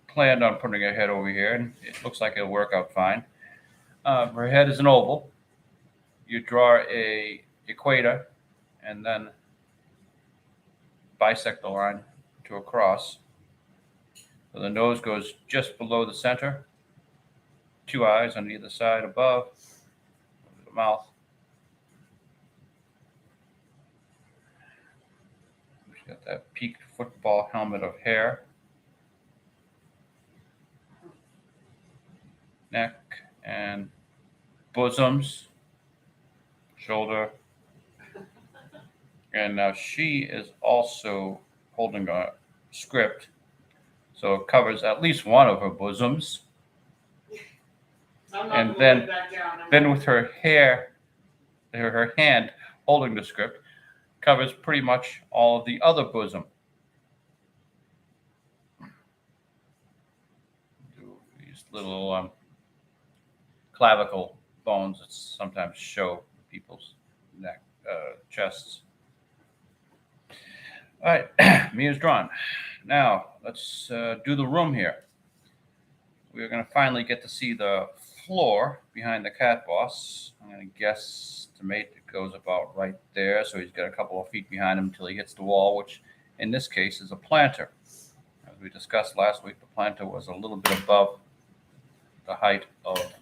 planned on putting her head over here, and it looks like it'll work out fine. Her head is an oval. You draw a equator, and then bisect the line to a cross. So the nose goes just below the center. 2 eyes on either side above the mouth. She's got that peaked football helmet of hair. Neck and bosoms, shoulder. And now she is also holding a script, so it covers at least one of her bosoms. And then with her hand holding the script, covers pretty much all of the other bosom. These little clavicle bones that sometimes show people's neck, chests. All right, Mia's drawn. Now let's do the room here. We're going to finally get to see the floor behind the cat boss. I'm going to guesstimate it goes about right there. So he's got a couple of feet behind him until he hits the wall, which in this case is a planter. As we discussed last week, the planter was a little bit above the height of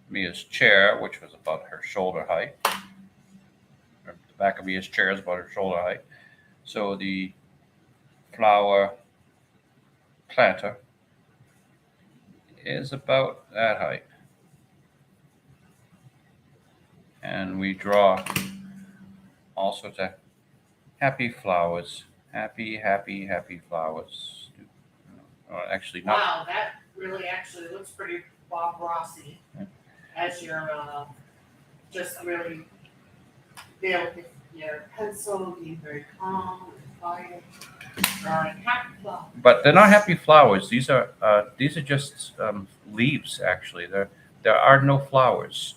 Mia's chair, which was about her shoulder height. The back of Mia's chair is about her shoulder height. So the flower planter is about that height. And we draw all sorts of happy flowers. Happy, happy, happy flowers. Actually, not. Wow, that really actually looks pretty Bob Rossy. Yeah. As you're just really there with your pencil, being very calm and quiet, drawing happy flowers. But they're not happy flowers. These are just leaves. Actually, there are no flowers.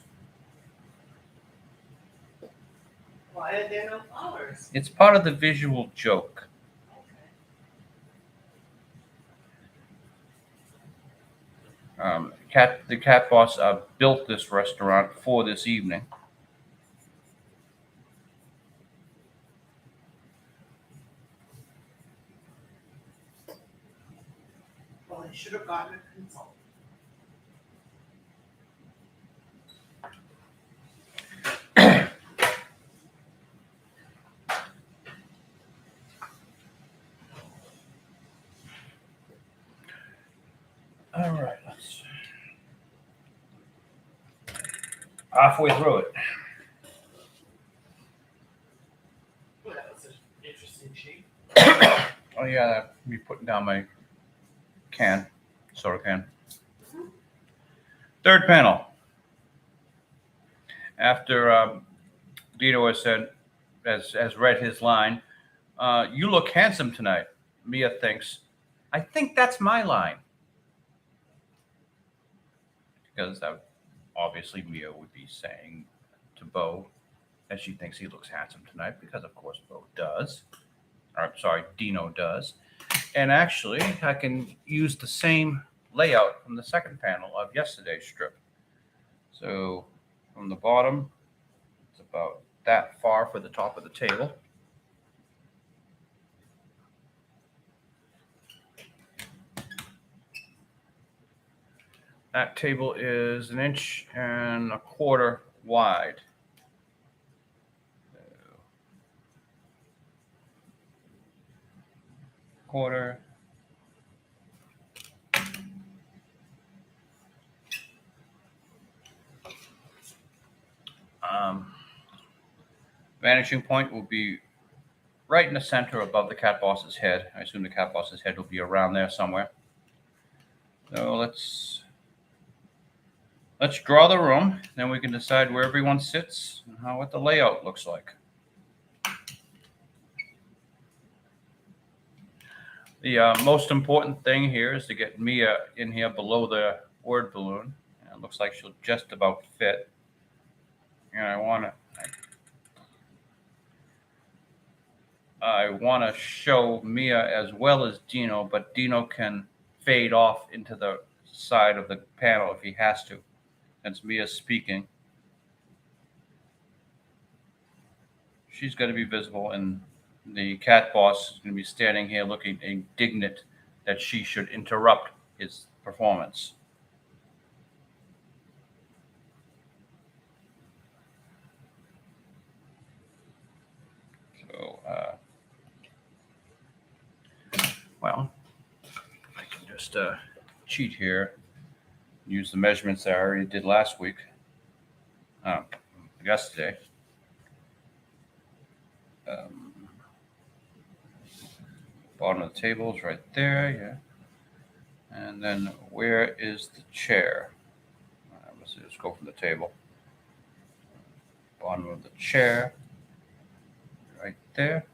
Why are there no flowers? It's part of the visual joke. The cat boss built this restaurant for this evening. Well, they should have gotten a consultant. All right, let's halfway through it. Well, that was an interesting shape. Oh yeah, me putting down my soda can. Third panel. After Dino has said, has read his line, "You look handsome tonight." Mia thinks, "I think that's my line." Because obviously Mia would be saying to Bo that she thinks he looks handsome tonight, because of course Bo does. Or I'm sorry, Dino does. And actually, I can use the same layout from the second panel of yesterday's strip. So from the bottom, it's about that far for the top of the table. That table is 1.25 inches wide. Quarter. Vanishing point will be right in the center above the cat boss's head. I assume the cat boss's head will be around there somewhere. So let's draw the room. Then we can decide where everyone sits and what the layout looks like. The most important thing here is to get Mia in here below the word balloon. And it looks like she'll just about fit. And I want to show Mia as well as Dino, but Dino can fade off into the side of the panel if he has to, since Mia's speaking. She's going to be visible, and the cat boss is going to be standing here looking indignant that she should interrupt his performance. So, well, I can just cheat here, use the measurements that I already did last week, yesterday. Bottom of the table is right there, yeah. And then where is the chair? Let's just go from the table. Bottom of the chair, right there.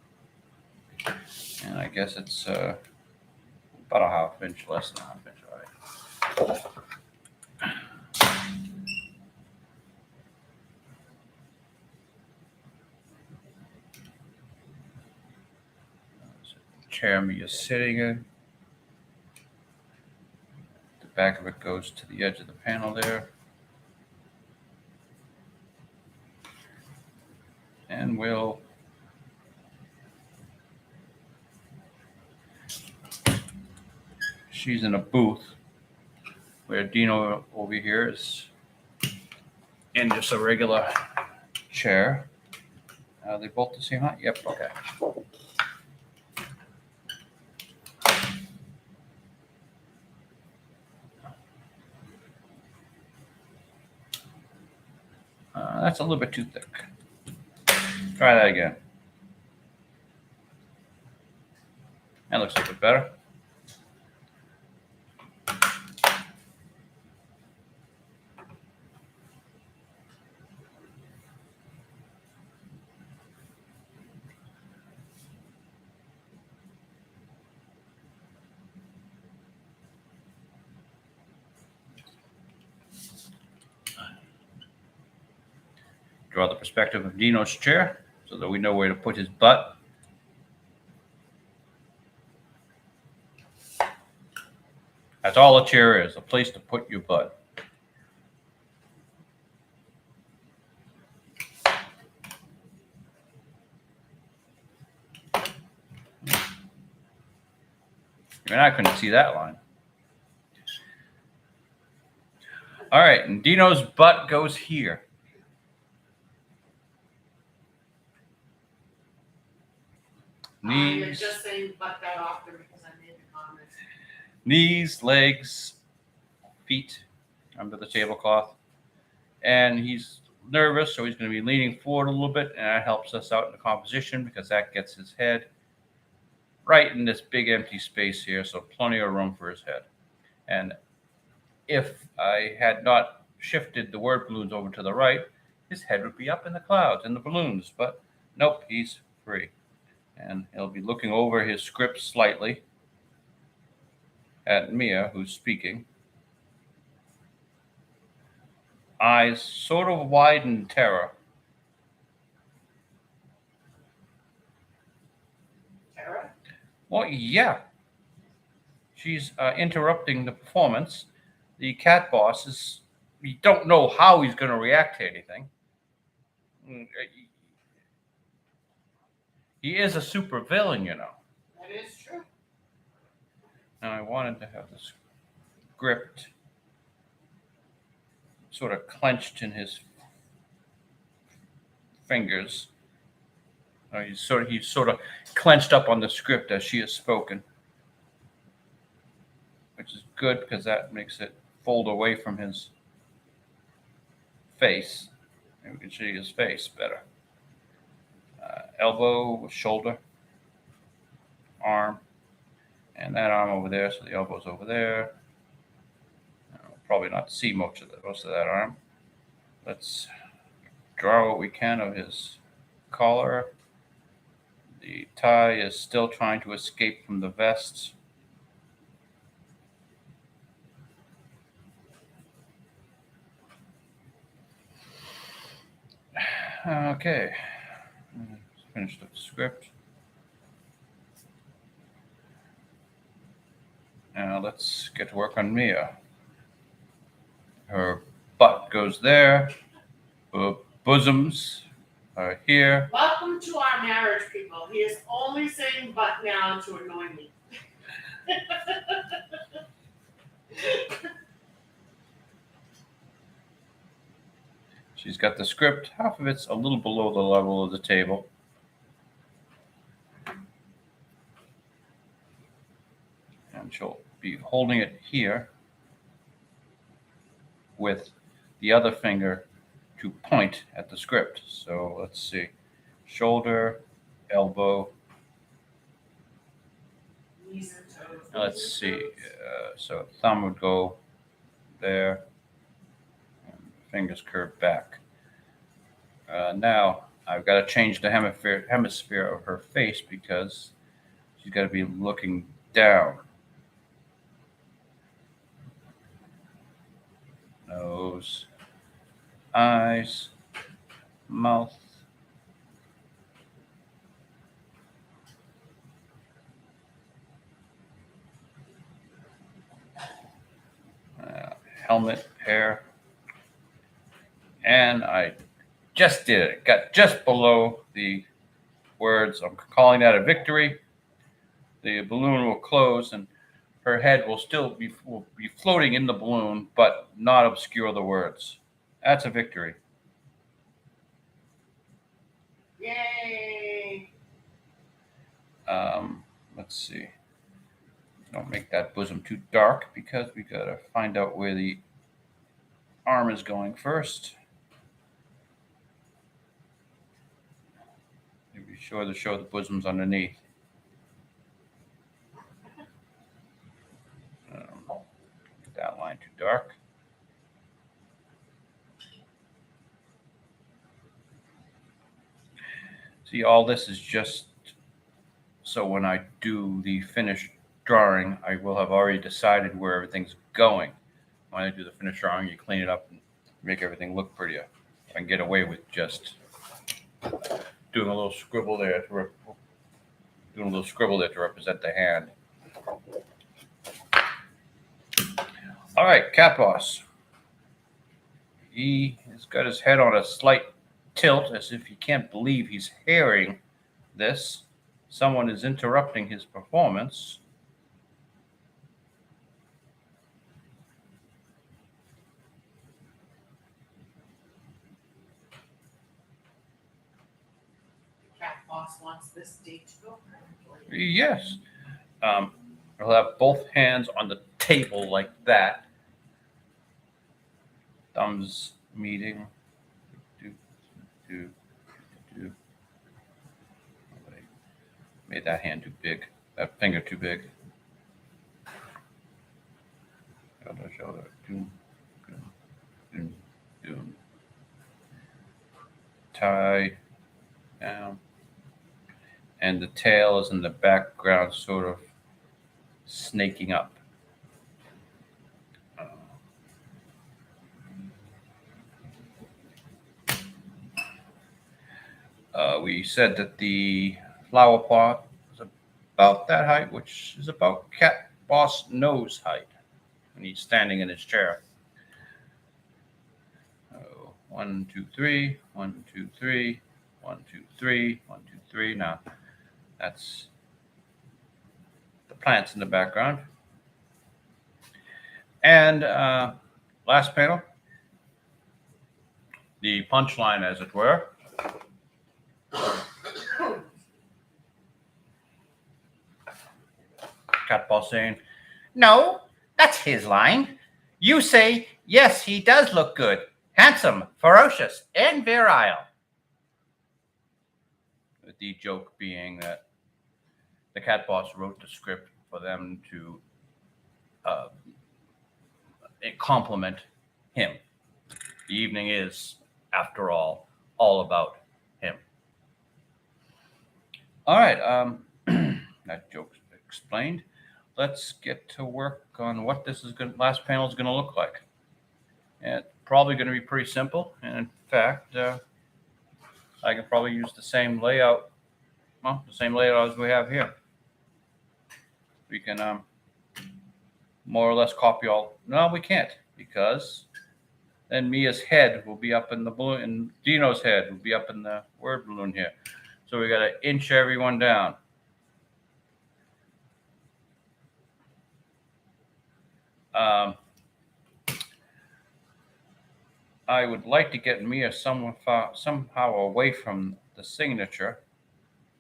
And I guess it's about a half inch, less than a half inch, all right. Chair Mia is sitting in. The back of it goes to the edge of the panel there. And she's in a booth where Dino over here is in just a regular chair. Are they both the same height? Yep, okay. That's a little bit too thick. Try that again. That looks a little bit better. Draw the perspective of Dino's chair so that we know where to put his butt. That's all a chair is, a place to put your butt. Even I couldn't see that line. All right, and Dino's butt goes here. Knees. You're just saying butt that often because I made the comment. Knees, legs, feet under the tablecloth. And he's nervous, so he's going to be leaning forward a little bit, and that helps us out in the composition because that gets his head right in this big empty space here, so plenty of room for his head. And if I had not shifted the word balloons over to the right, his head would be up in the clouds, in the balloons, but nope, he's free. And he'll be looking over his script slightly at Mia, who's speaking. Eyes sort of wide in terror. Tara? Well, yeah. She's interrupting the performance. The cat boss is, you don't know how he's going to react to anything. He is a super villain, you know. That is true. Now I wanted to have the script sort of clenched in his fingers. He's sort of clenched up on the script as she has spoken, which is good because that makes it fold away from his face, and we can see his face better. elbow, shoulder, arm, and that arm over there. So the elbow's over there. We'll probably not see most of that arm. Let's draw what we can of his collar. The tie is still trying to escape from the vest. Okay, let's finish the script. Now let's get to work on Mia. Her butt goes there. Her bosoms are here. Welcome to our marriage, people. He is only saying "but" now to annoy me. She's got the script. Half of it's a little below the level of the table. And she'll be holding it here with the other finger to point at the script. So let's see. Shoulder, elbow. Knees and toes. Now let's see. So thumb would go there. And fingers curve back. Now I've got to change the hemisphere of her face because she's got to be looking down. Nose, eyes, mouth. Helmet, hair. And I just did it. Got just below the words. I'm calling that a victory. The balloon will close and her head will still be floating in the balloon, but not obscure the words. That's a victory. Yay! Let's see. Don't make that bosom too dark because we got to find out where the arm is going first. Be sure to show the bosoms underneath. That line too dark. See, all this is just so when I do the finished drawing, I will have already decided where everything's going. When I do the finished drawing, you clean it up and make everything look prettier. I can get away with just doing a little scribble there to represent the hand. All right, Cat Boss. He has got his head on a slight tilt as if he can't believe he's hearing this. Someone is interrupting his performance. Cat Boss wants this date to go perfectly. Yes. He'll have both hands on the table like that. Thumbs meeting. Made that hand too big. That finger too big. Shoulder. Tie down. And the tail is in the background, sort of snaking up. We said that the flower pot is about that height, which is about Cat Boss nose height when he's standing in his chair. 1, 2, 3, 1, 2, 3, 1, 2, 3, 1, 2, 3. Now that's the plants in the background. And last panel, the punchline, as it were. Cat Boss saying, "No, that's his line. You say, yes, he does look good. Handsome, ferocious, and virile." The joke being that the cat boss wrote the script for them to uh, compliment him. The evening is, after all about him. All right, that joke's explained. Let's get to work on what this is going. Last panel is going to look like. And it's probably going to be pretty simple. And in fact, I can probably use the same layout. Well, the same layout as we have here. We can more or less copy all. No, we can't, because then Mia's head will be up in the balloon, and Dino's head will be up in the word balloon here. So we got to inch everyone down. I would like to get Mia somehow away from the signature,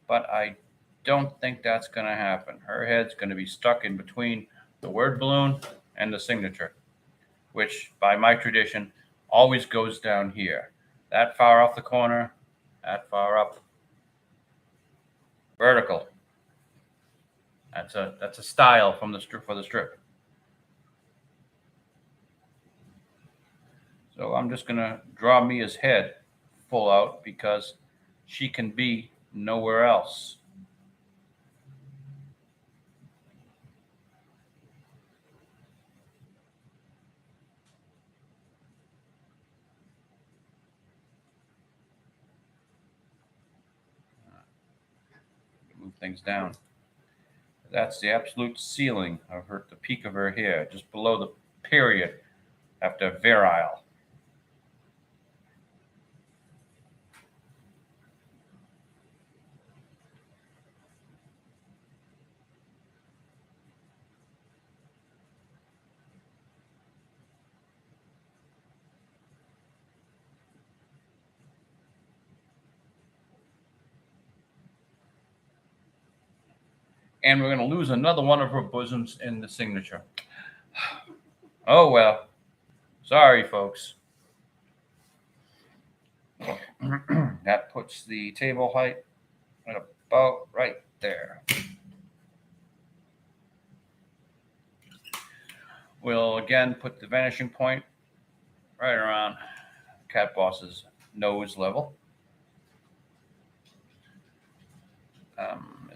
but I don't think that's going to happen. Her head's going to be stuck in between the word balloon and the signature, which by my tradition always goes down here. That far off the corner, that far up. Vertical. That's a style from the strip for the strip. So I'm just going to draw Mia's head full out because she can be nowhere else. Move things down. That's the absolute ceiling of her, the peak of her hair, just below the period after virile. And we're going to lose another one of her bosoms in the signature. Oh, well. Sorry, folks. That puts the table height at about right there. We'll again put the vanishing point right around Cat Boss's nose level.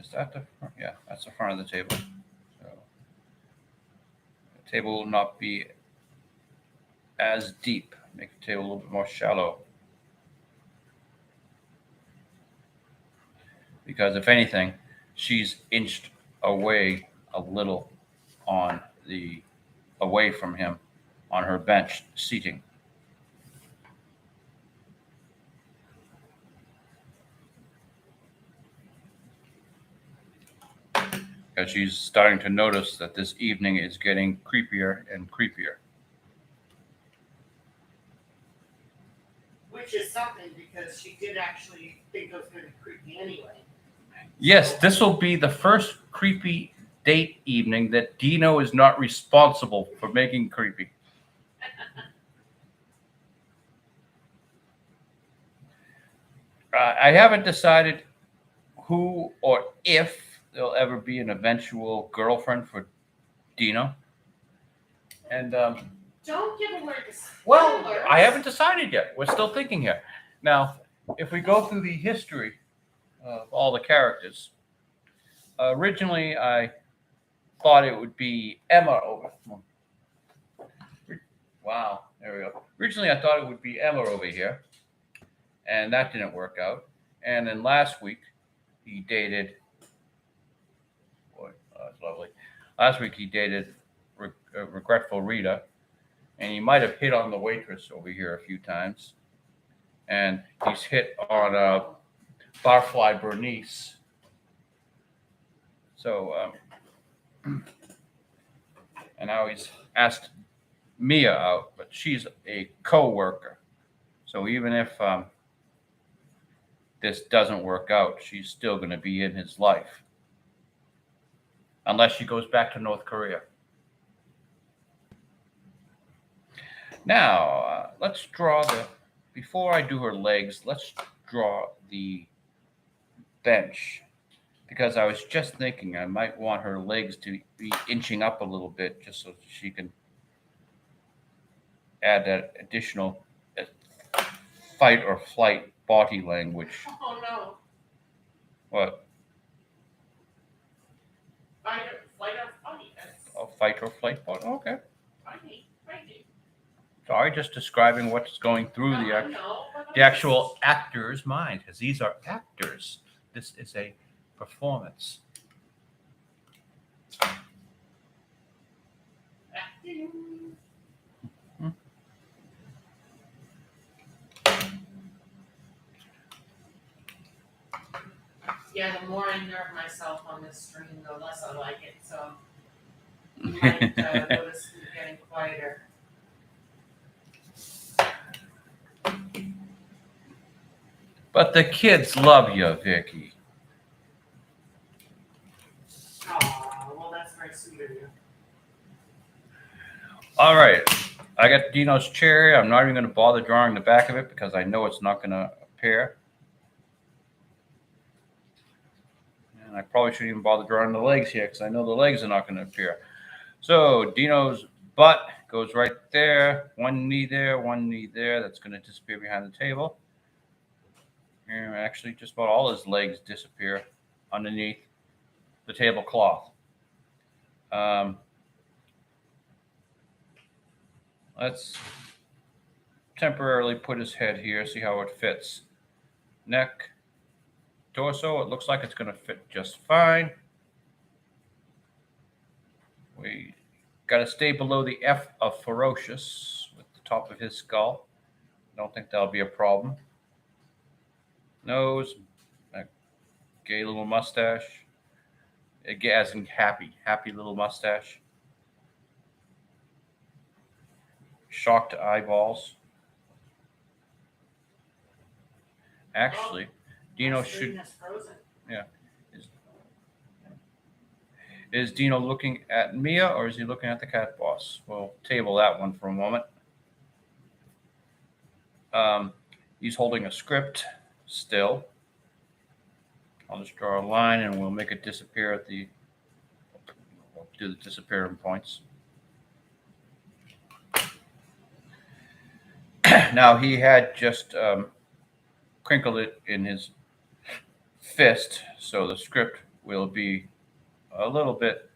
Is that the front? Yeah, that's the front of the table. So the table will not be as deep. Make the table a little bit more shallow. Because if anything, she's inched away a little on the away from him on her bench seating. Because she's starting to notice that this evening is getting creepier and creepier. Which is something, because she did actually think it was going to be creepy anyway. Yes, this will be the first creepy date evening that Dino is not responsible for making creepy. I haven't decided who or if there'll ever be an eventual girlfriend for Dino. And Don't give away the spoilers. well, I haven't decided yet. We're still thinking here. Now, if we go through the history of all the characters, originally I thought it would be Emma over. Wow, there we go. Originally I thought it would be Emma over here, and that didn't work out. And then last week he dated. Boy, that's lovely. Last week he dated Regretful Rita, and he might have hit on the waitress over here a few times, and he's hit on Barfly Bernice. So, and now he's asked Mia out, but she's a co-worker. So even if this doesn't work out, she's still going to be in his life, unless she goes back to North Korea. Now, let's draw before I do her legs, let's draw the bench because I was just thinking I might want her legs to be inching up a little bit just so she can add that additional fight or flight body language. Oh no. What? Flight or funny. That's A fight or flight body? Okay. funny. Sorry, just describing what's going through the actual actor's mind, because these are actors. This is a performance. Acting. Yeah, the more I nerve myself on this stream, the less I like it. So you might notice me getting quieter. But the kids love you, Vicky. Oh, well, that's very sweet of you. All right. I got Dino's chair. I'm not even going to bother drawing the back of it because I know it's not going to appear. And I probably shouldn't even bother drawing the legs here because I know the legs are not going to appear. So Dino's butt goes right there. One knee there, one knee there. That's going to disappear behind the table. And actually, just about all his legs disappear underneath the tablecloth. Let's temporarily put his head here, see how it fits. Neck, torso, it looks like it's going to fit just fine. We got to stay below the F of ferocious with the top of his skull. Don't think that'll be a problem. Nose, a gay little mustache. As in happy little mustache. Shocked eyeballs. Actually, Dino should. Yeah. Is Dino looking at Mia or is he looking at the cat boss? We'll table that one for a moment. He's holding a script still. I'll just draw a line and we'll make it disappear at the. We'll do the disappearing points. Now he had just crinkled it in his fist, so the script will be a little bit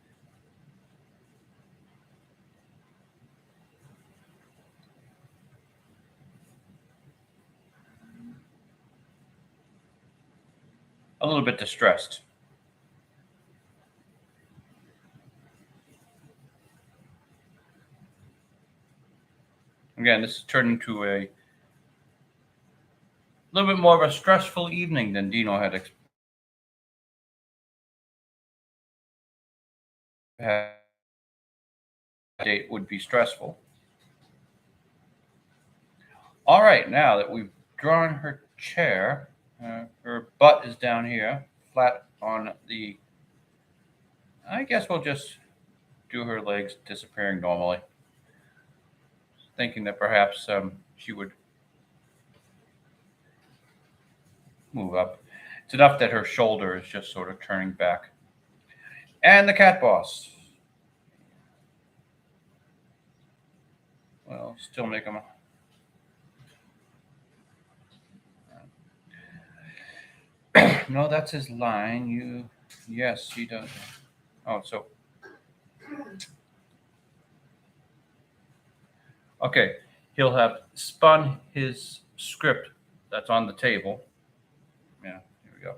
distressed. Again, this has turned into a little bit more of a stressful evening than Dino had expected. Date would be stressful. All right, now that we've drawn her chair, her butt is down here, flat on the. I guess we'll just do her legs disappearing normally. Thinking that perhaps she would move up. It's enough that her shoulder is just sort of turning back. And the cat boss. Well, still make him. No, that's his line. Yes, he does. Oh, so. Okay, he'll have spun his script that's on the table. Yeah, here we go.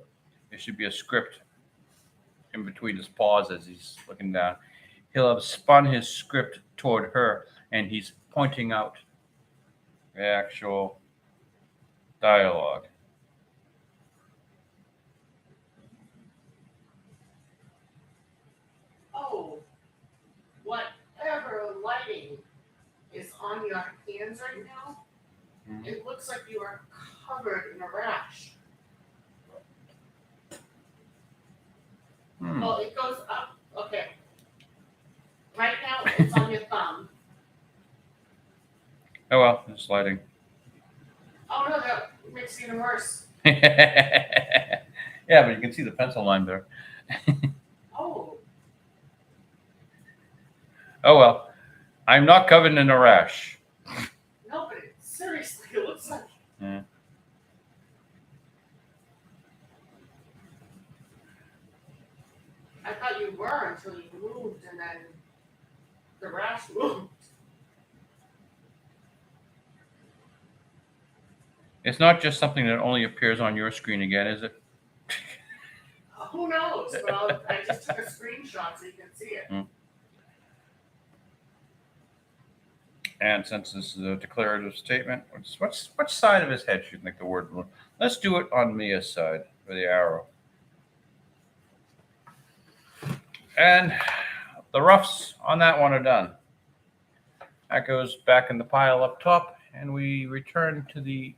There should be a script in between his paws as he's looking down. He'll have spun his script toward her, and he's pointing out the actual dialogue. Oh, whatever lighting is on your hands right now, It looks like you are covered in a rash. Well, it goes up. Okay. Right now, it's on your thumb. Oh well, it's lighting. Oh no, that makes it even worse. Yeah, but you can see the pencil line there. Oh, Oh well, I'm not covered in a rash. no, but it seriously it looks like. Yeah. I thought you were until you moved and then the rash moved. It's not just something that only appears on your screen again, is it? Who knows? But I just took a screenshot so you can see it. And since this is a declarative statement, which side of his head should make the word move? Let's do it on Mia's side for the arrow. And the roughs on that one are done. That goes back in the pile up top, and we return to the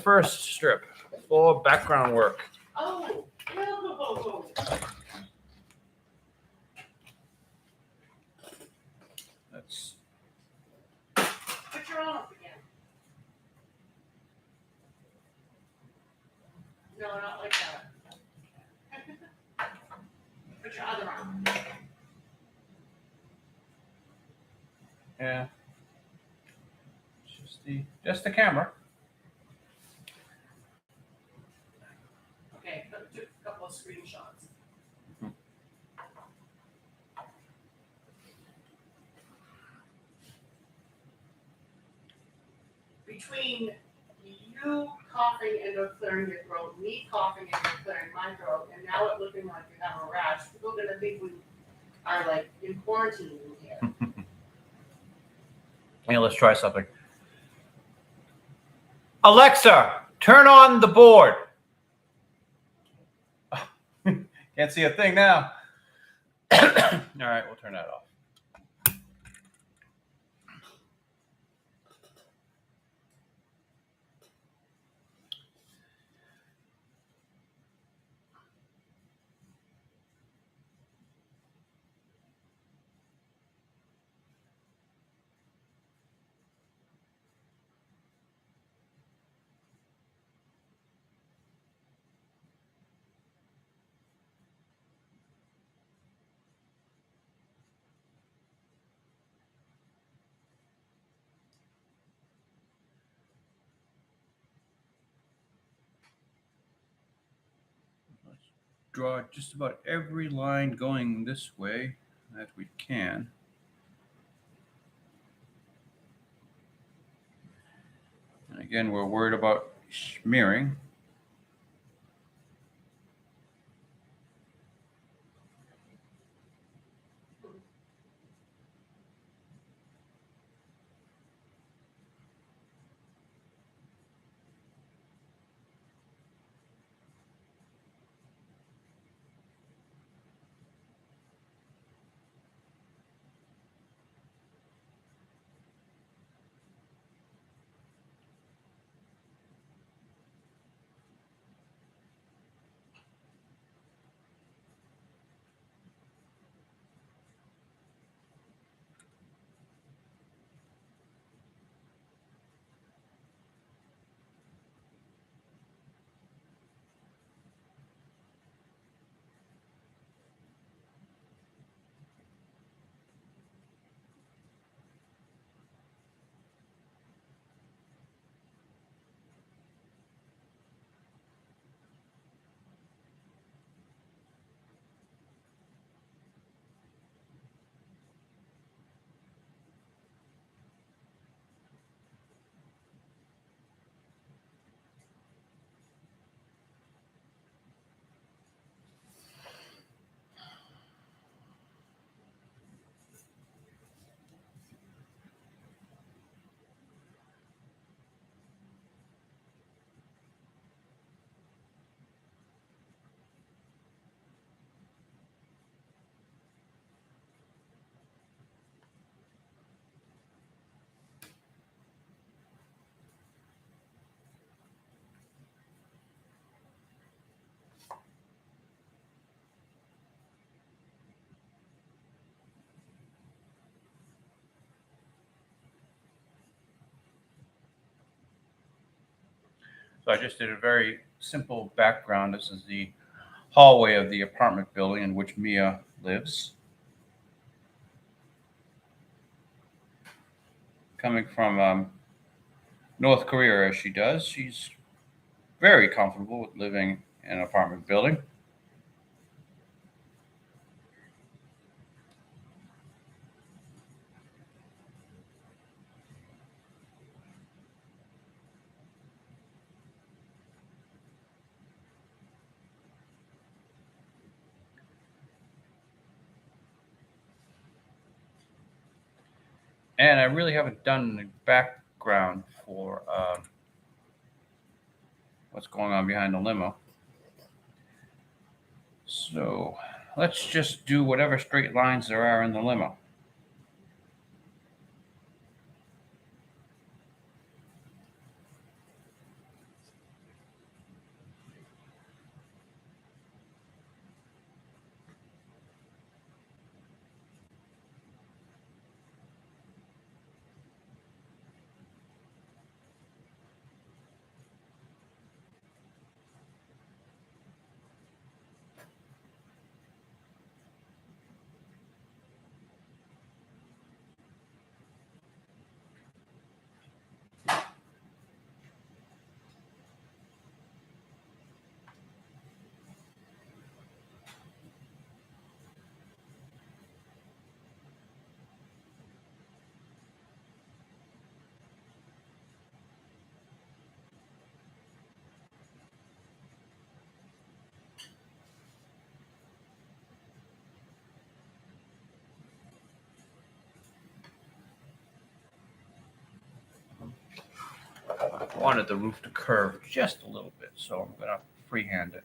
first strip for background work. Oh, no. That's Put your arm up again. No, not like that. Put your other arm. yeah. Just the camera. Okay, took a couple of screenshots. Between you coughing and or clearing your throat, me coughing and or clearing my throat, and now it looking like you have a rash, people are gonna think we are like in quarantine in here. Yeah, let's try something. Alexa, turn on the board. Can't see a thing now. All right, we'll turn that off. Let's draw just about every line going this way that we can. And again, we're worried about smearing. So I just did a very simple background. This is the hallway of the apartment building in which Mia lives. Coming from North Korea as she does, she's very comfortable with living in an apartment building. And I really haven't done the background for what's going on behind the limo. So let's just do whatever straight lines there are in the limo. I wanted the roof to curve just a little bit, so I'm going to freehand it.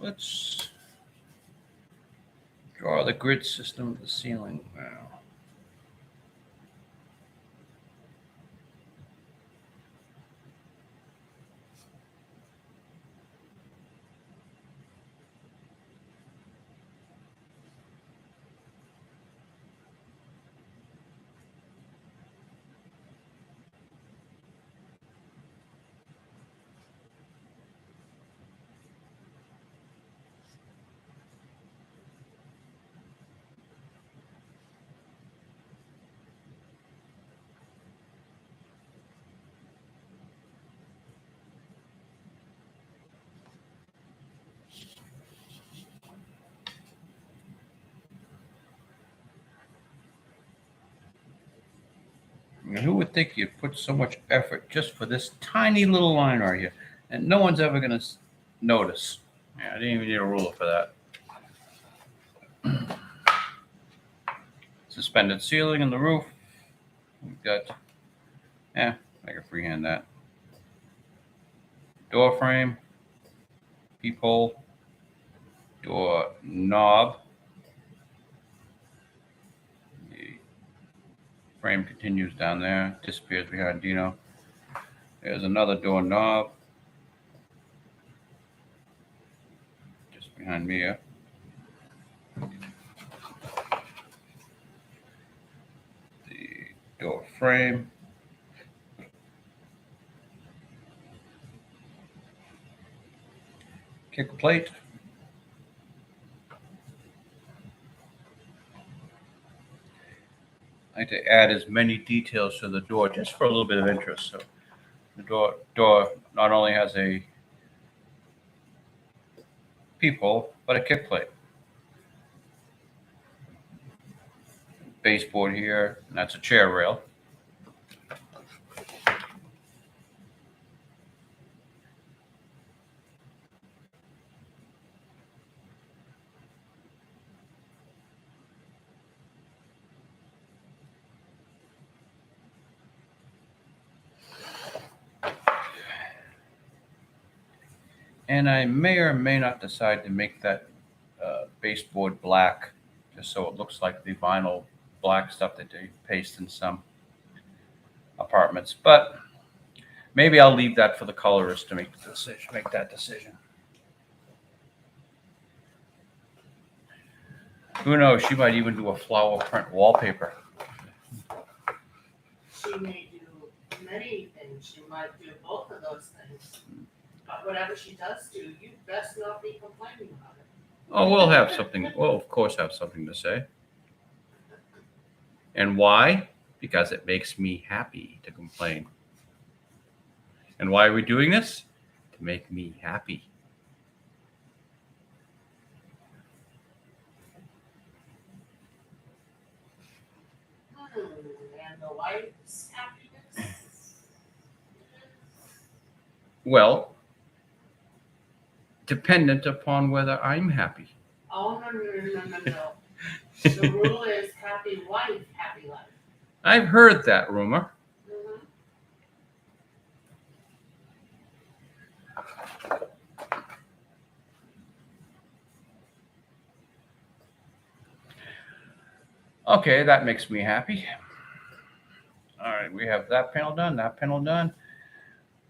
Let's draw the grid system of the ceiling now. Who would think you'd put so much effort just for this tiny little line right here? And no one's ever going to notice. Yeah, I didn't even need a ruler for that. Suspended ceiling in the roof. We've got, I can freehand that. Door frame, peephole, door knob. The frame continues down there, disappears behind Dino. There's another door knob. Just behind Mia. The door frame. Kick plate. I like to add as many details to the door just for a little bit of interest. So the door not only has a peephole, but a kick plate. Baseboard here, and that's a chair rail. And I may or may not decide to make that baseboard black, just so it looks like the vinyl black stuff that they paste in some apartments. But maybe I'll leave that for the colorist to make the decision. Make that decision. Who knows? She might even do a flower print wallpaper. She may do many things. She might do both of those things. But whatever she does do, you best not be complaining about it. Oh, we'll have something. We'll, of course, have something to say. And why? Because it makes me happy to complain. And why are we doing this? To make me happy. And the wife's happiness? Well, dependent upon whether I'm happy. Oh, no. The rule is happy wife, happy life. I've heard that rumor. Mm-hmm. Okay, that makes me happy. All right, we have that panel done, that panel done.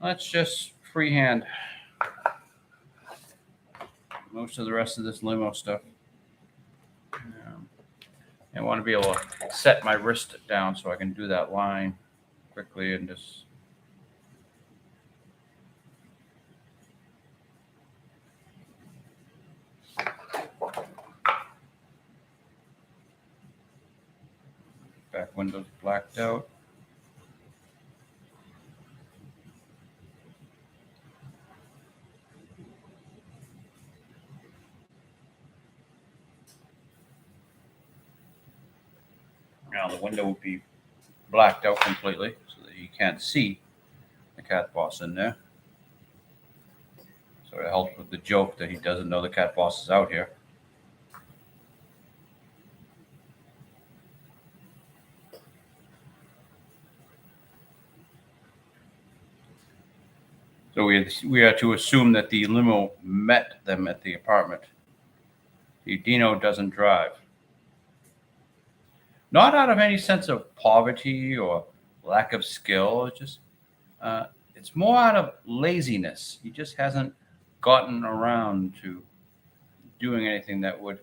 Let's just freehand most of the rest of this limo stuff. I want to be able to set my wrist down so I can do that line quickly and just. Back window's blacked out. Now the window would be blacked out completely so that you can't see the cat boss in there. So it helps with the joke that he doesn't know the cat boss is out here. So we are to assume that the limo met them at the apartment. Dino doesn't drive. Not out of any sense of poverty or lack of skill. It's just, it's more out of laziness. He just hasn't gotten around to doing anything that would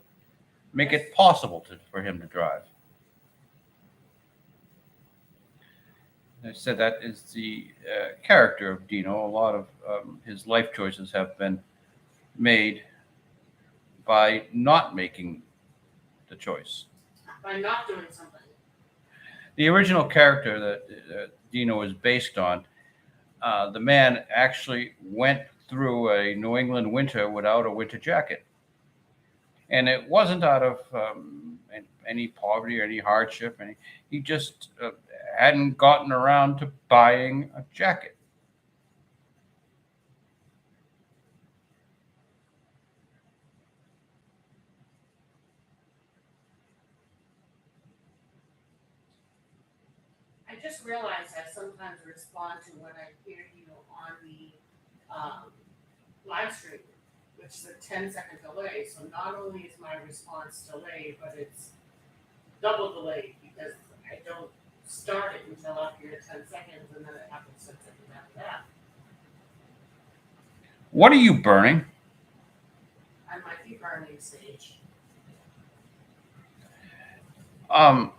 make it possible for him to drive. I said that is the character of Dino. A lot of his life choices have been made by not making the choice. By not doing something. The original character that Dino is based on, the man actually went through a New England winter without a winter jacket. And it wasn't out of any poverty or any hardship. He just hadn't gotten around to buying a jacket. I just realized I sometimes respond to when I hear you on the live stream, which is a 10-second delay. So not only is my response delayed, but it's double delayed because I don't start it until after your 10 seconds, and then it happens 10 seconds after that. What are you burning? I might be burning stage. I'm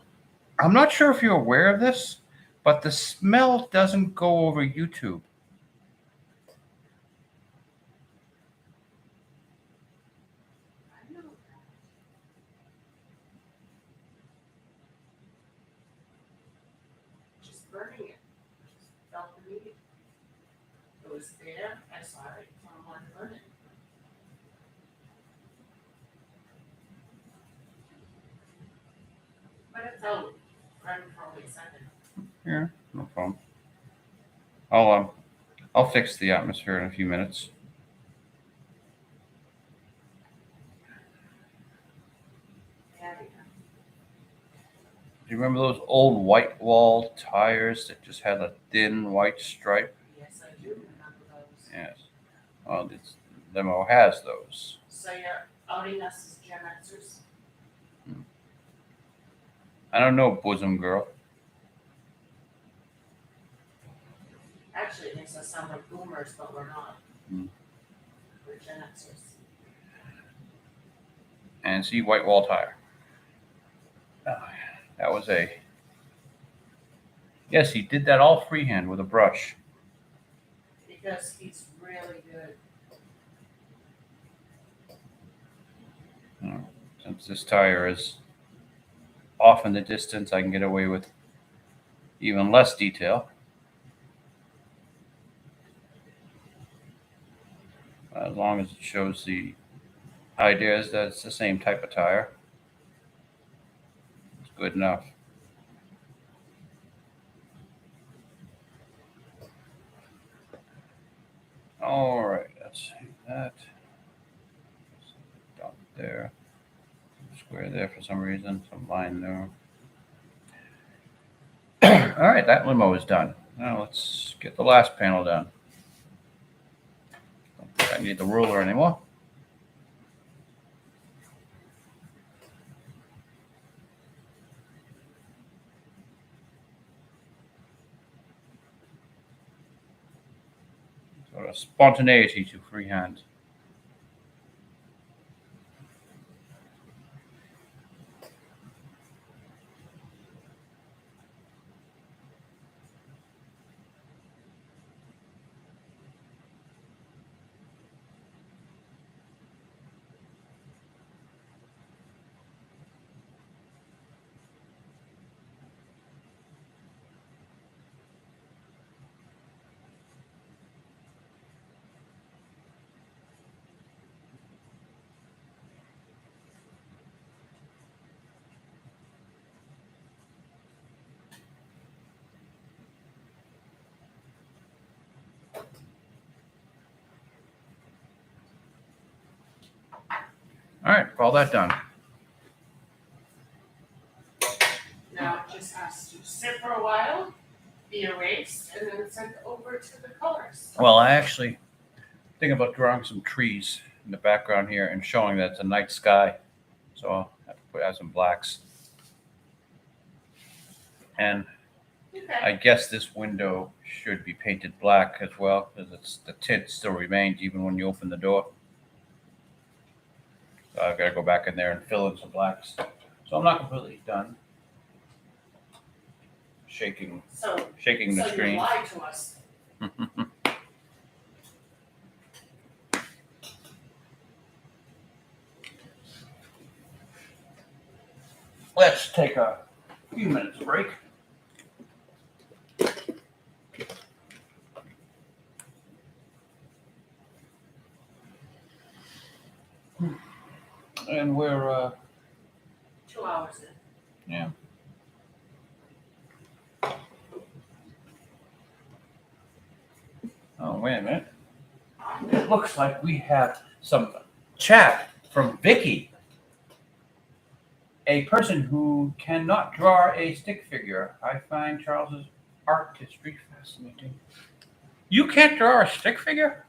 not sure if you're aware of this, but the smell doesn't go over YouTube. I know that. Just burning it. Just felt the need. It was there. I saw it. So I wanted to burn it. But it's out. Burn for only a second. Yeah, no problem. I'll fix the atmosphere in a few minutes. Yeah. Do you remember those old white wall tires that just had a thin white stripe? Yes, I do remember those. Yes. Well, this Limo has those. So you're outing us as Gen Xers? I don't know, bosom girl. Actually, it makes us sound like boomers, but we're not. Hmm. We're Gen Xers. And see, white wall tire. That was a. Yes, he did that all freehand with a brush. Because he's really good. Since this tire is off in the distance, I can get away with even less detail. As long as it shows the ideas that it's the same type of tire, it's good enough. All right, let's see that. Dot there. Square there for some reason, some line there. All right, that Limo is done. Now let's get the last panel done. Don't think I need the ruler anymore. Sort of spontaneity to freehand. All right, all that done. Now it just has to sit for a while, be erased, and then sent over to the colors. Well, I actually think about drawing some trees in the background here and showing that it's a night sky. So I'll have to add some blacks. And Okay. I guess this window should be painted black as well, because the tint still remains even when you open the door. So I've got to go back in there and fill in some blacks. So I'm not completely done. Shaking the So you screen. lied to us. Let's take a few minutes break. And we're 2 hours in. yeah. Oh, wait a minute. It looks like we have some chat from Vicky, a person who cannot draw a stick figure. I find Charles's artistry fascinating. You can't draw a stick figure?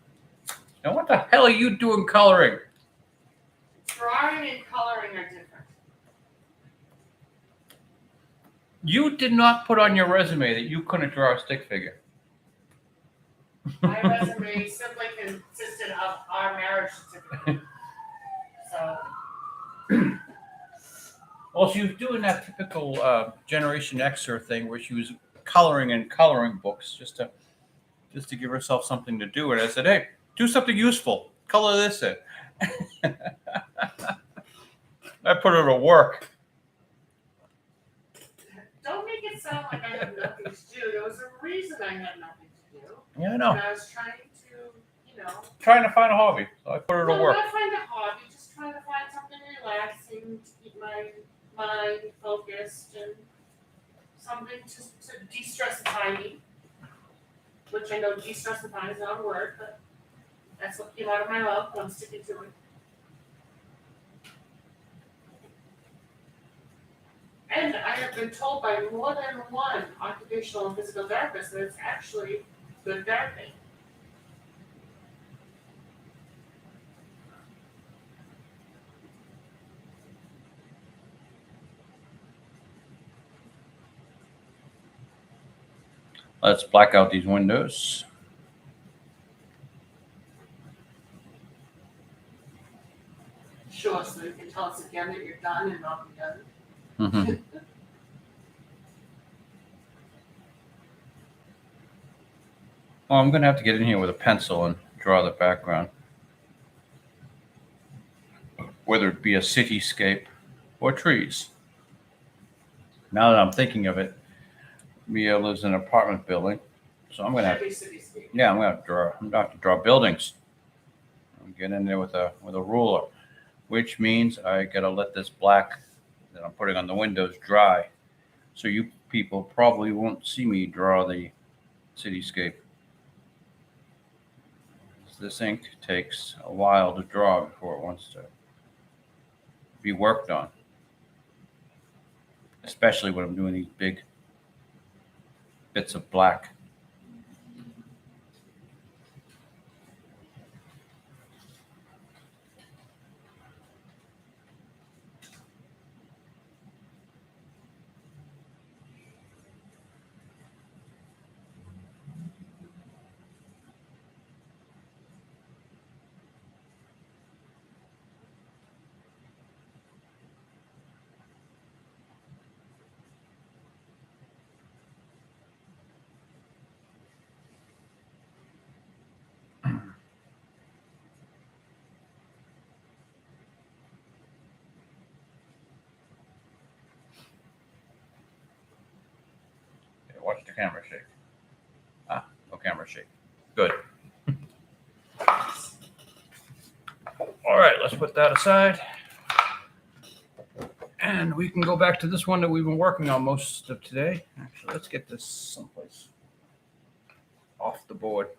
Now what the hell are you doing coloring? Drawing and coloring are different. You did not put on your resume that you couldn't draw a stick figure. My resume simply consisted of our marriage certificate. So, Well, she was doing that typical Generation Xer thing where she was coloring in coloring books just to give herself something to do. And I said, hey, do something useful. Color this in. I put her to work. don't make it sound like I have nothing to do. There was a reason I had nothing to do. Yeah, I And know. I was trying to, Trying to find a hobby. So I put her to no, work. not find a hobby, just trying to find something relaxing to keep my mind focused and something to de-stressify me. Which I know de-stressify is not a word, but that's what came out of my mouth, and I'm sticking to it. And I have been told by more than one occupational and physical therapist that it's actually good therapy. Let's black out these windows. Sure, so you can tell us again that you're done and not be done. Mm-hmm. Well, I'm going to have to get in here with a pencil and draw the background. Whether it be a cityscape or trees. Now that I'm thinking of it, Mia lives in an apartment building, so I'm going to have Every cityscape. Yeah, I'm going to have to draw buildings. I'm get in there with a ruler, which means I got to let this black that I'm putting on the windows dry. So you people probably won't see me draw the cityscape. This ink takes a while to draw before it wants to be worked on, especially when I'm doing these big bits of black. Okay, watch the camera shake. No camera shake. Good. All right, let's put that aside. And we can go back to this one that we've been working on most of today. Actually, let's get this someplace off the board.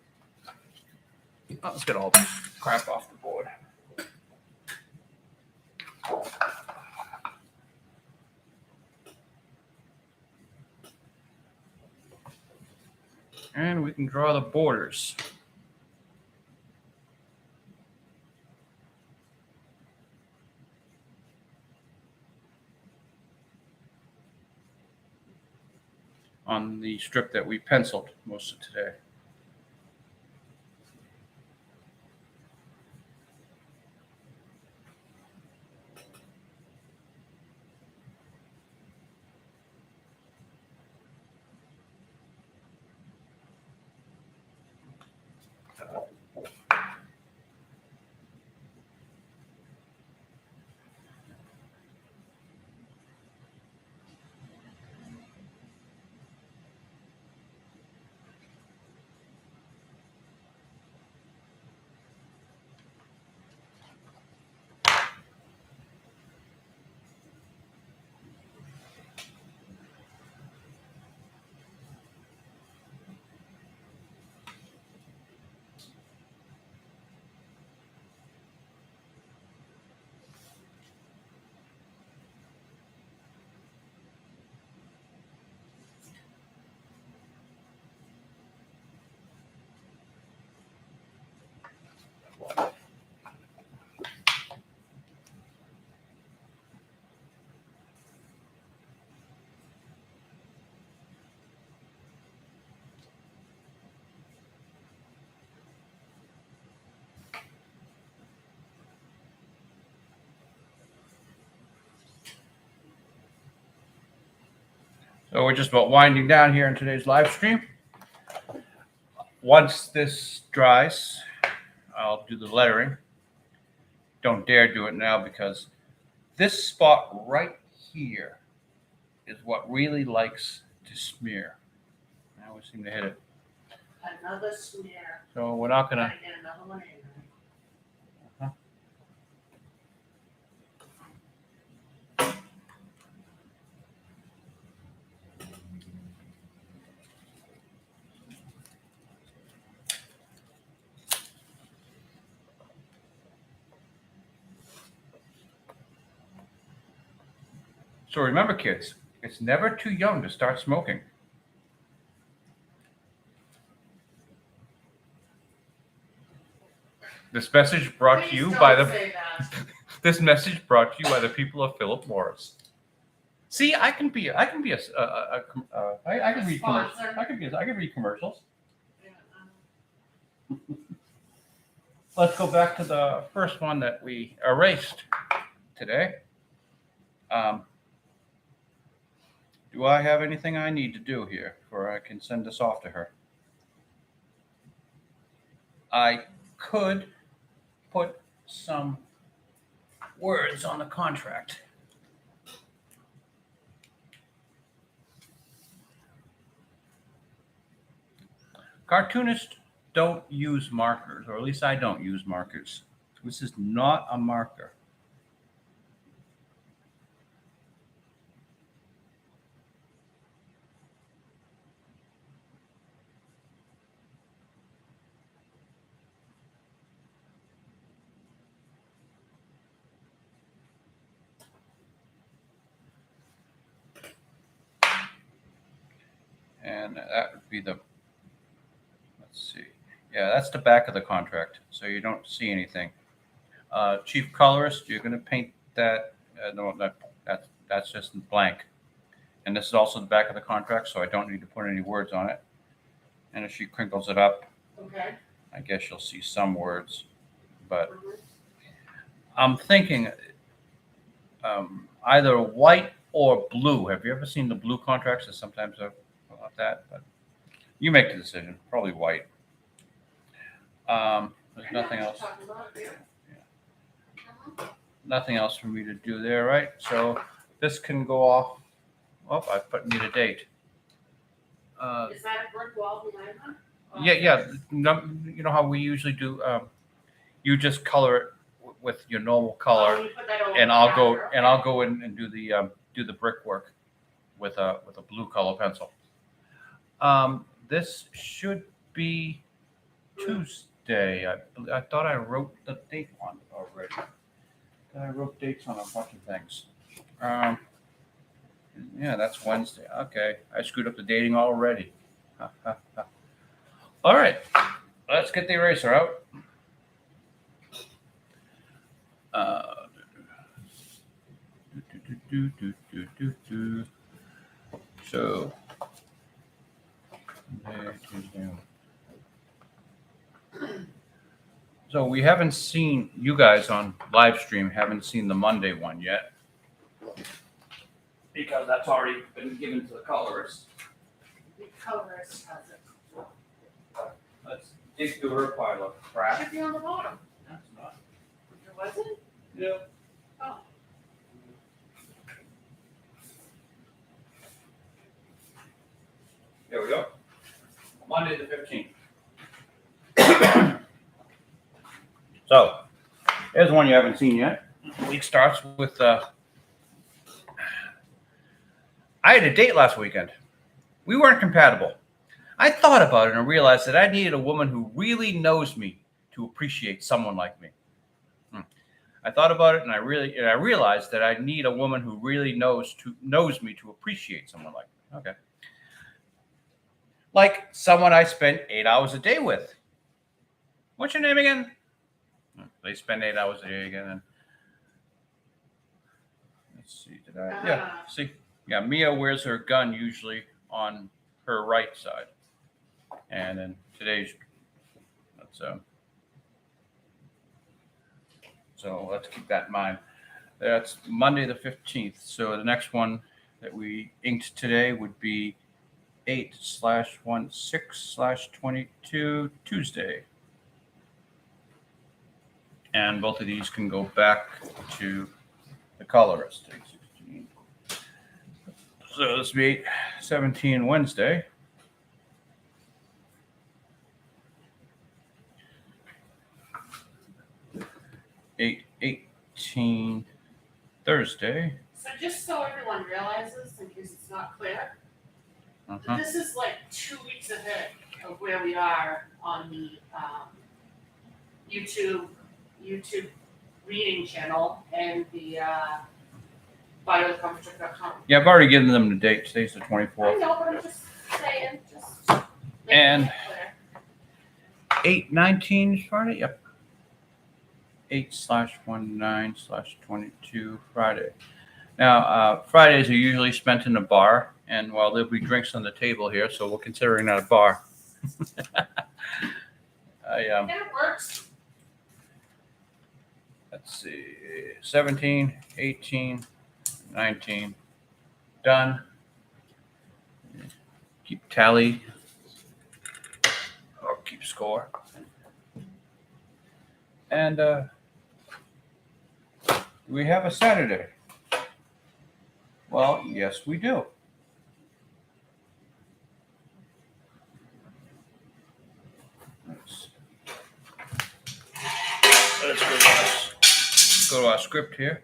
Let's get all this crap off the board. And we can draw the borders. On the strip that we penciled most of today. So we're just about winding down here in today's live stream. Once this dries, I'll do the lettering. Don't dare do it now because this spot right here is what really likes to smear. I always seem to hit it. Another smear. So we're not gonna. Gotta get another one in. So remember, kids, it's never too young to start smoking. This message brought to you by the. Say that. This message brought to you by the people of Philip Morris. See, I can read commercials. I can read commercials. Yeah, Let's go back to the first one that we erased today. Do I have anything I need to do here before I can send this off to her? I could put some words on the contract. Cartoonists don't use markers, or at least I don't use markers. This is not a marker. And that would be the, let's see. Yeah, that's the back of the contract, so you don't see anything. Chief colorist, you're going to paint that. No, that's just blank. And this is also the back of the contract, so I don't need to put any words on it. And if she crinkles it up, okay. I guess you'll see some words. But Mhm. I'm thinking either white or blue. Have you ever seen the blue contracts? That sometimes are about that, but you make the decision. Probably white. There's nothing else. Nothing else for me to do there, right? So this can go off. Oh, I need a date. Is that a brick wall behind them? Yeah. You know how we usually do. You just color it with your normal color, Oh, you put that over and the I'll counter, go in and do the brickwork with a blue color pencil. This should be Tuesday. I thought I wrote the date on it already. I wrote dates on a bunch of things. Yeah, that's Wednesday. Okay, I screwed up the dating already. All right, let's get the eraser out. So, so we haven't seen, you guys on live stream haven't seen the Monday one yet, because that's already been given to the colorist. The colorist has it. Let's dig through her pile of crap. Should be on the bottom. That's not. It wasn't? Yep. Oh. There we go. Monday the 15th. So, there's one you haven't seen yet. The week starts with, I had a date last weekend. We weren't compatible. I thought about it and realized that I needed a woman who really knows me to appreciate someone like me. I thought about it and I realized that I need a woman who really knows me to appreciate someone like me. Okay. Like someone I spent 8 hours a day with. What's your name again? They spend 8 hours a day again. Let's see. Did I? Yeah. See. Yeah. Mia wears her gun usually on her right side, and then today's. So let's keep that in mind. That's Monday the 15th. So the next one that we inked today would be 8/16/22 Tuesday. And both of these can go back to the colorist. 8/16. So this will be 8/17 Wednesday. 8/18 Thursday. So just so everyone realizes, in case it's not clear, Uh-huh. this is like 2 weeks ahead of where we are on the YouTube reading channel and the Comicstrip.com. Yeah, I've already given them the date. Today's the I 24th. know, but I'm just saying, just And- making it clear. 8/19 is Friday? Yep. 8/19/22 Friday. Now, Fridays are usually spent in a bar, and while there'll be drinks on the table here, so we're considering that a bar. And it works. Let's see, 17, 18, 19, done. Keep tally or keep score. And do we have a Saturday? Well, yes, we do. Let's go to our script here.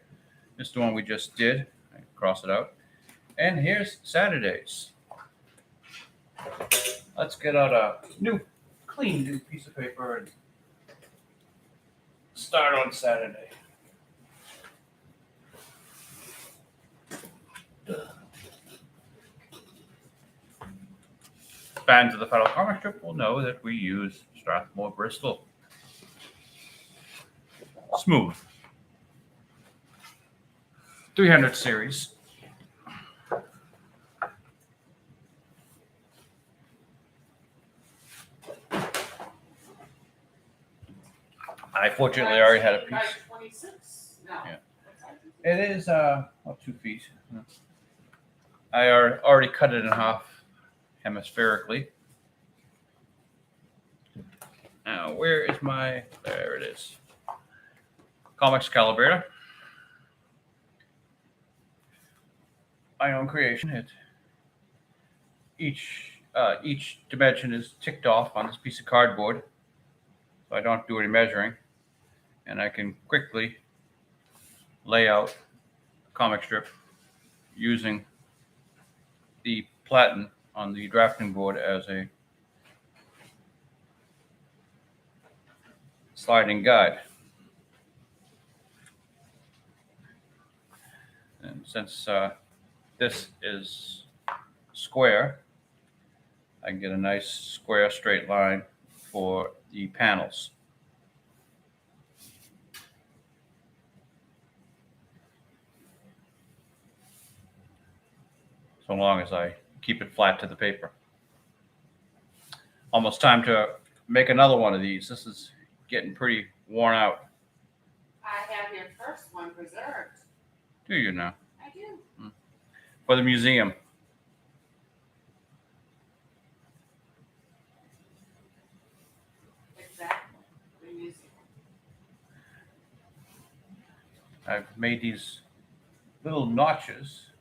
This is the one we just did. I cross it out. And here's Saturdays. Let's get out a clean new piece of paper and start on Saturday. Fans of the Phydeaux comic strip will know that we use Strathmore Bristol. Smooth. 300 series. I fortunately already had a 19 by piece. 26? No. Yeah. What size is It is about 2 feet. I already cut it in half hemispherically. Now, where is my? There it is. Comics calibrator. My own creation. Each dimension is ticked off on this piece of cardboard, so I don't have to do any measuring, and I can quickly lay out a comic strip using the platen on the drafting board as a sliding guide. And since this is square, I can get a nice square straight line for the panels. So long as I keep it flat to the paper. Almost time to make another one of these. This is getting pretty worn out. I have your first one preserved. Do you now? I do. For the museum. Exactly. The museum. I've made these little notches,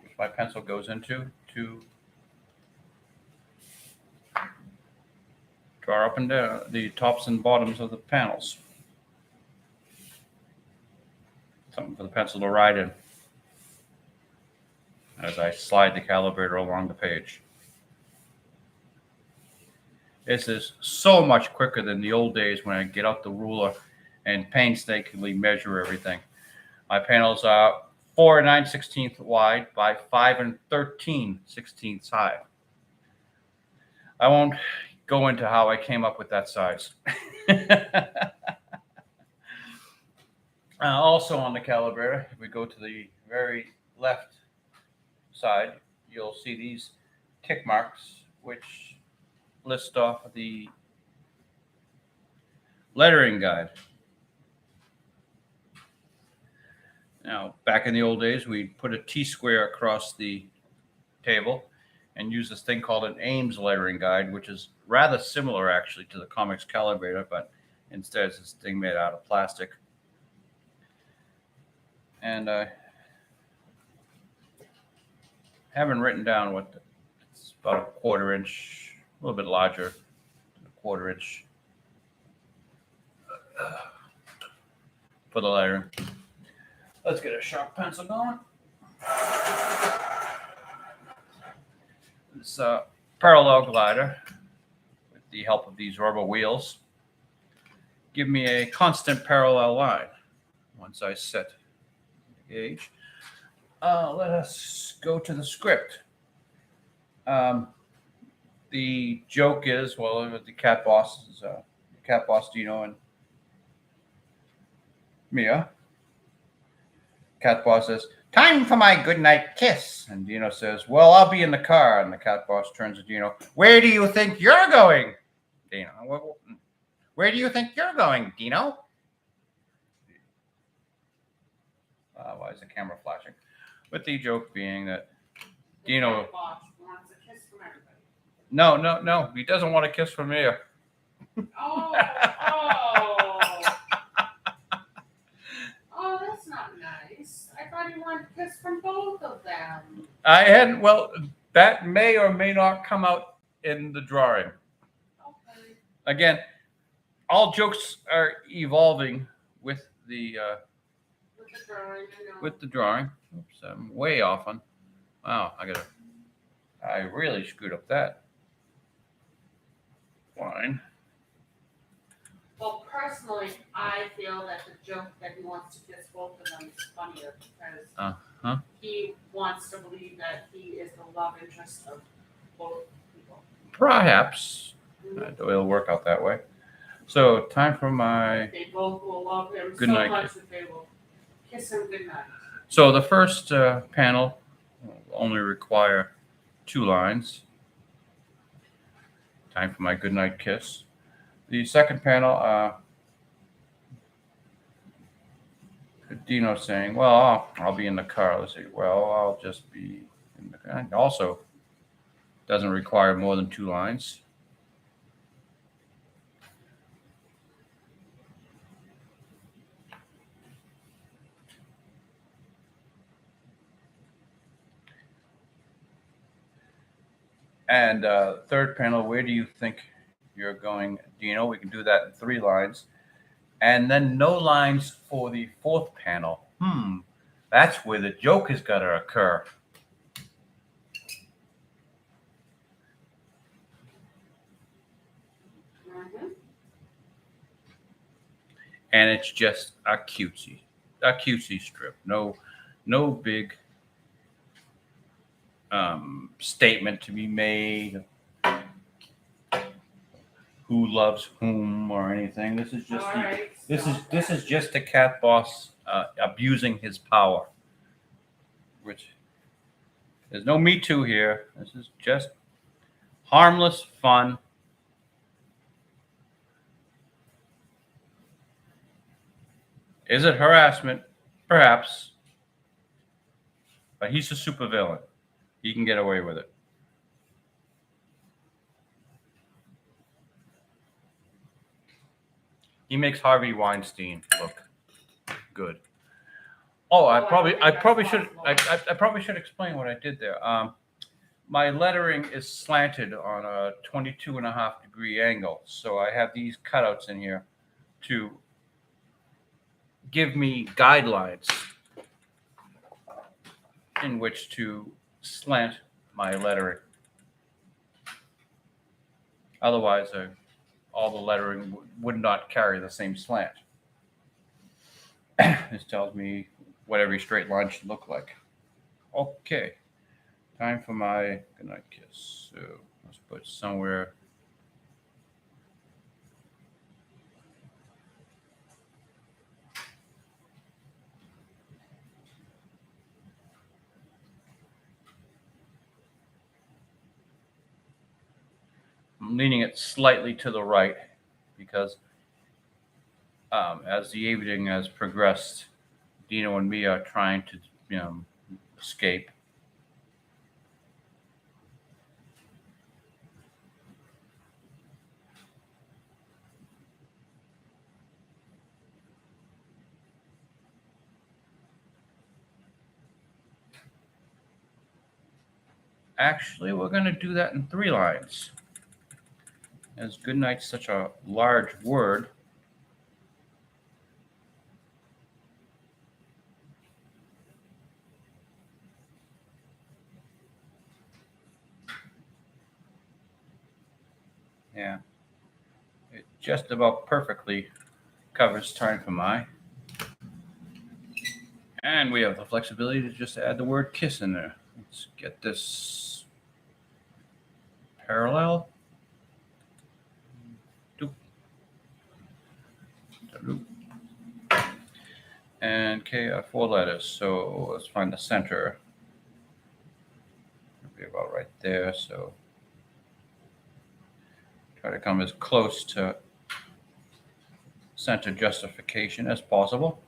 which my pencil goes into, to draw up and down the tops and bottoms of the panels. Something for the pencil to ride in as I slide the calibrator along the page. This is so much quicker than the old days when I get out the ruler and painstakingly measure everything. My panels are 4 9/16 wide by 5 13/16 high. I won't go into how I came up with that size. Also on the calibrator, if we go to the very left side, you'll see these tick marks, which list off the lettering guide. Now, back in the old days, we'd put a T-square across the table and use this thing called an Ames lettering guide, which is rather similar actually to the Comics calibrator, but instead it's this thing made out of plastic. And I haven't written down what it's about, a 1/4 inch, a little bit larger than a 1/4 inch for the lettering. Let's get a sharp pencil going. This parallel glider, with the help of these rubber wheels, give me a constant parallel line. Once I set the gauge, let us go to the script. The joke is, well, the cat boss Dino and Mia. Cat boss says, "Time for my goodnight kiss." And Dino says, "Well, I'll be in the car." And the cat boss turns to Dino, "Where do you think you're going?" Dino, "Where do you think you're going, Dino?" Why is the camera flashing? With the joke being that Dino wants a kiss from everybody. No, he doesn't want a kiss from Mia. Oh, that's not nice. I thought he wanted a kiss from both of them. I hadn't. Well, that may or may not come out in the drawing. Okay. Again, all jokes are evolving with the Drawing, with the drawing. Oops, I'm way off on. Wow, I really screwed up that line. Well, personally, I feel that the joke that he wants to kiss both of them is funnier because he wants to believe that he is the love interest of both people. Perhaps it'll work out that way. So, time for my. They both will love him Good so night. much that they will kiss him goodnight. So the first panel will only require 2 lines. Time for my goodnight kiss. The second panel, Dino saying, "Well, I'll be in the car." Let's see. "Well, I'll just be in the car." And also, doesn't require more than 2 lines. And third panel, "Where do you think you're going, Dino?" We can do that in 3 lines. And then no lines for the fourth panel. That's where the joke is going to occur. And it's just a cutesy strip. No big statement to be made. Who loves whom or anything. This is just this is just a cat boss abusing his power. Which there's no Me Too here. This is just harmless fun. Is it harassment? Perhaps. But he's a supervillain. He can get away with it. He makes Harvey Weinstein look good. Oh, I probably should explain what I did there. My lettering is slanted on a 22.5-degree angle, so I have these cutouts in here to give me guidelines in which to slant my lettering. Otherwise, all the lettering would not carry the same slant. This tells me what every straight line should look like. Okay, time for my goodnight kiss. So let's put somewhere. I'm leaning it slightly to the right because as the evening has progressed, Dino and me are trying to, escape. Actually, we're going to do that in 3 lines. As good night's such a large word. Yeah. It just about perfectly covers time for my. And we have the flexibility to just add the word kiss in there. Let's get this parallel. Doop. Doop. And K are 4 letters, so let's find the center. It'll be about right there, so try to come as close to center justification as possible.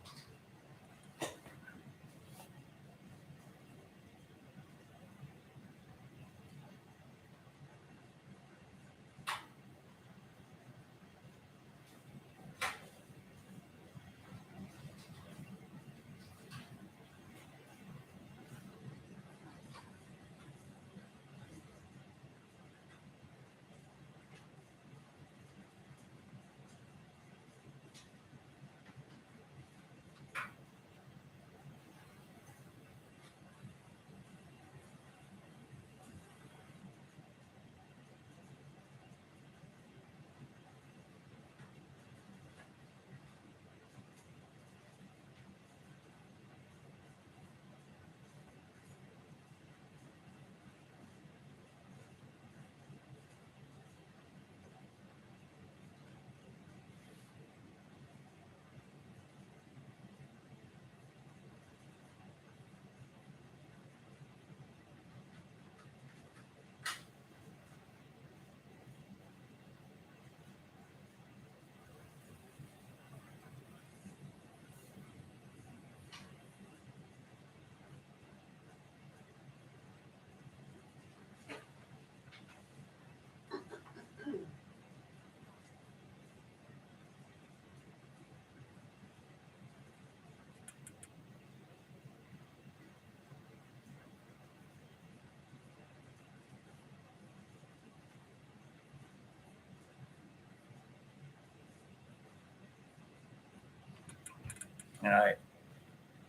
And I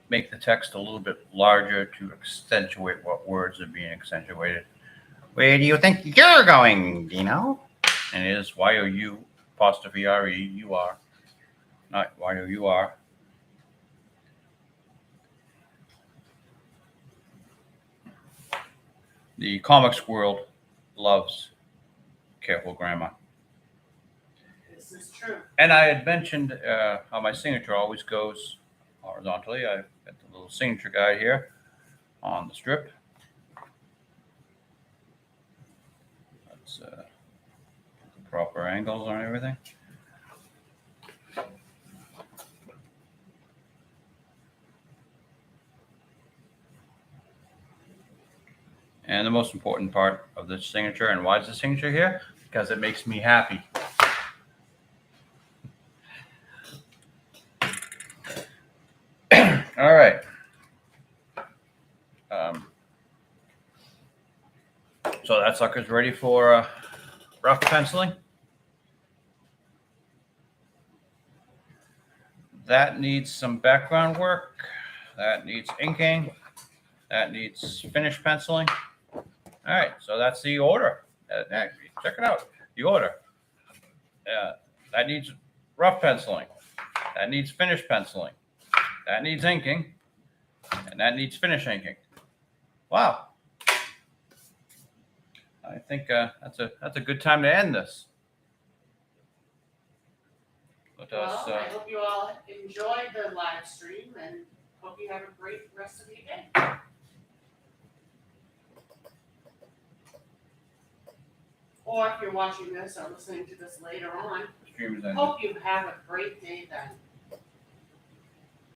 make the text a little bit larger to accentuate what words are being accentuated. Where do you think you're going, Dino? And it is Y-O-U apostrophe R-E, you are, not Y-O-U-R. The comics world loves careful grammar. This is true. And I had mentioned how my signature always goes horizontally. I've got the little signature guide here on the strip. That's the proper angles on everything. And the most important part of the signature, and why is the signature here? Because it makes me happy. All right. So that sucker's ready for rough penciling. That needs some background work. That needs inking. That needs finish penciling. All right, so that's the order. Check it out, the order. That needs rough penciling. That needs finish penciling. That needs inking. And that needs finish inking. Wow. I think that's a good time to end this. Well, I hope you all enjoyed the live stream and hope you have a great rest of your day. Or if you're watching this or listening to this later on, hope you have a great day then.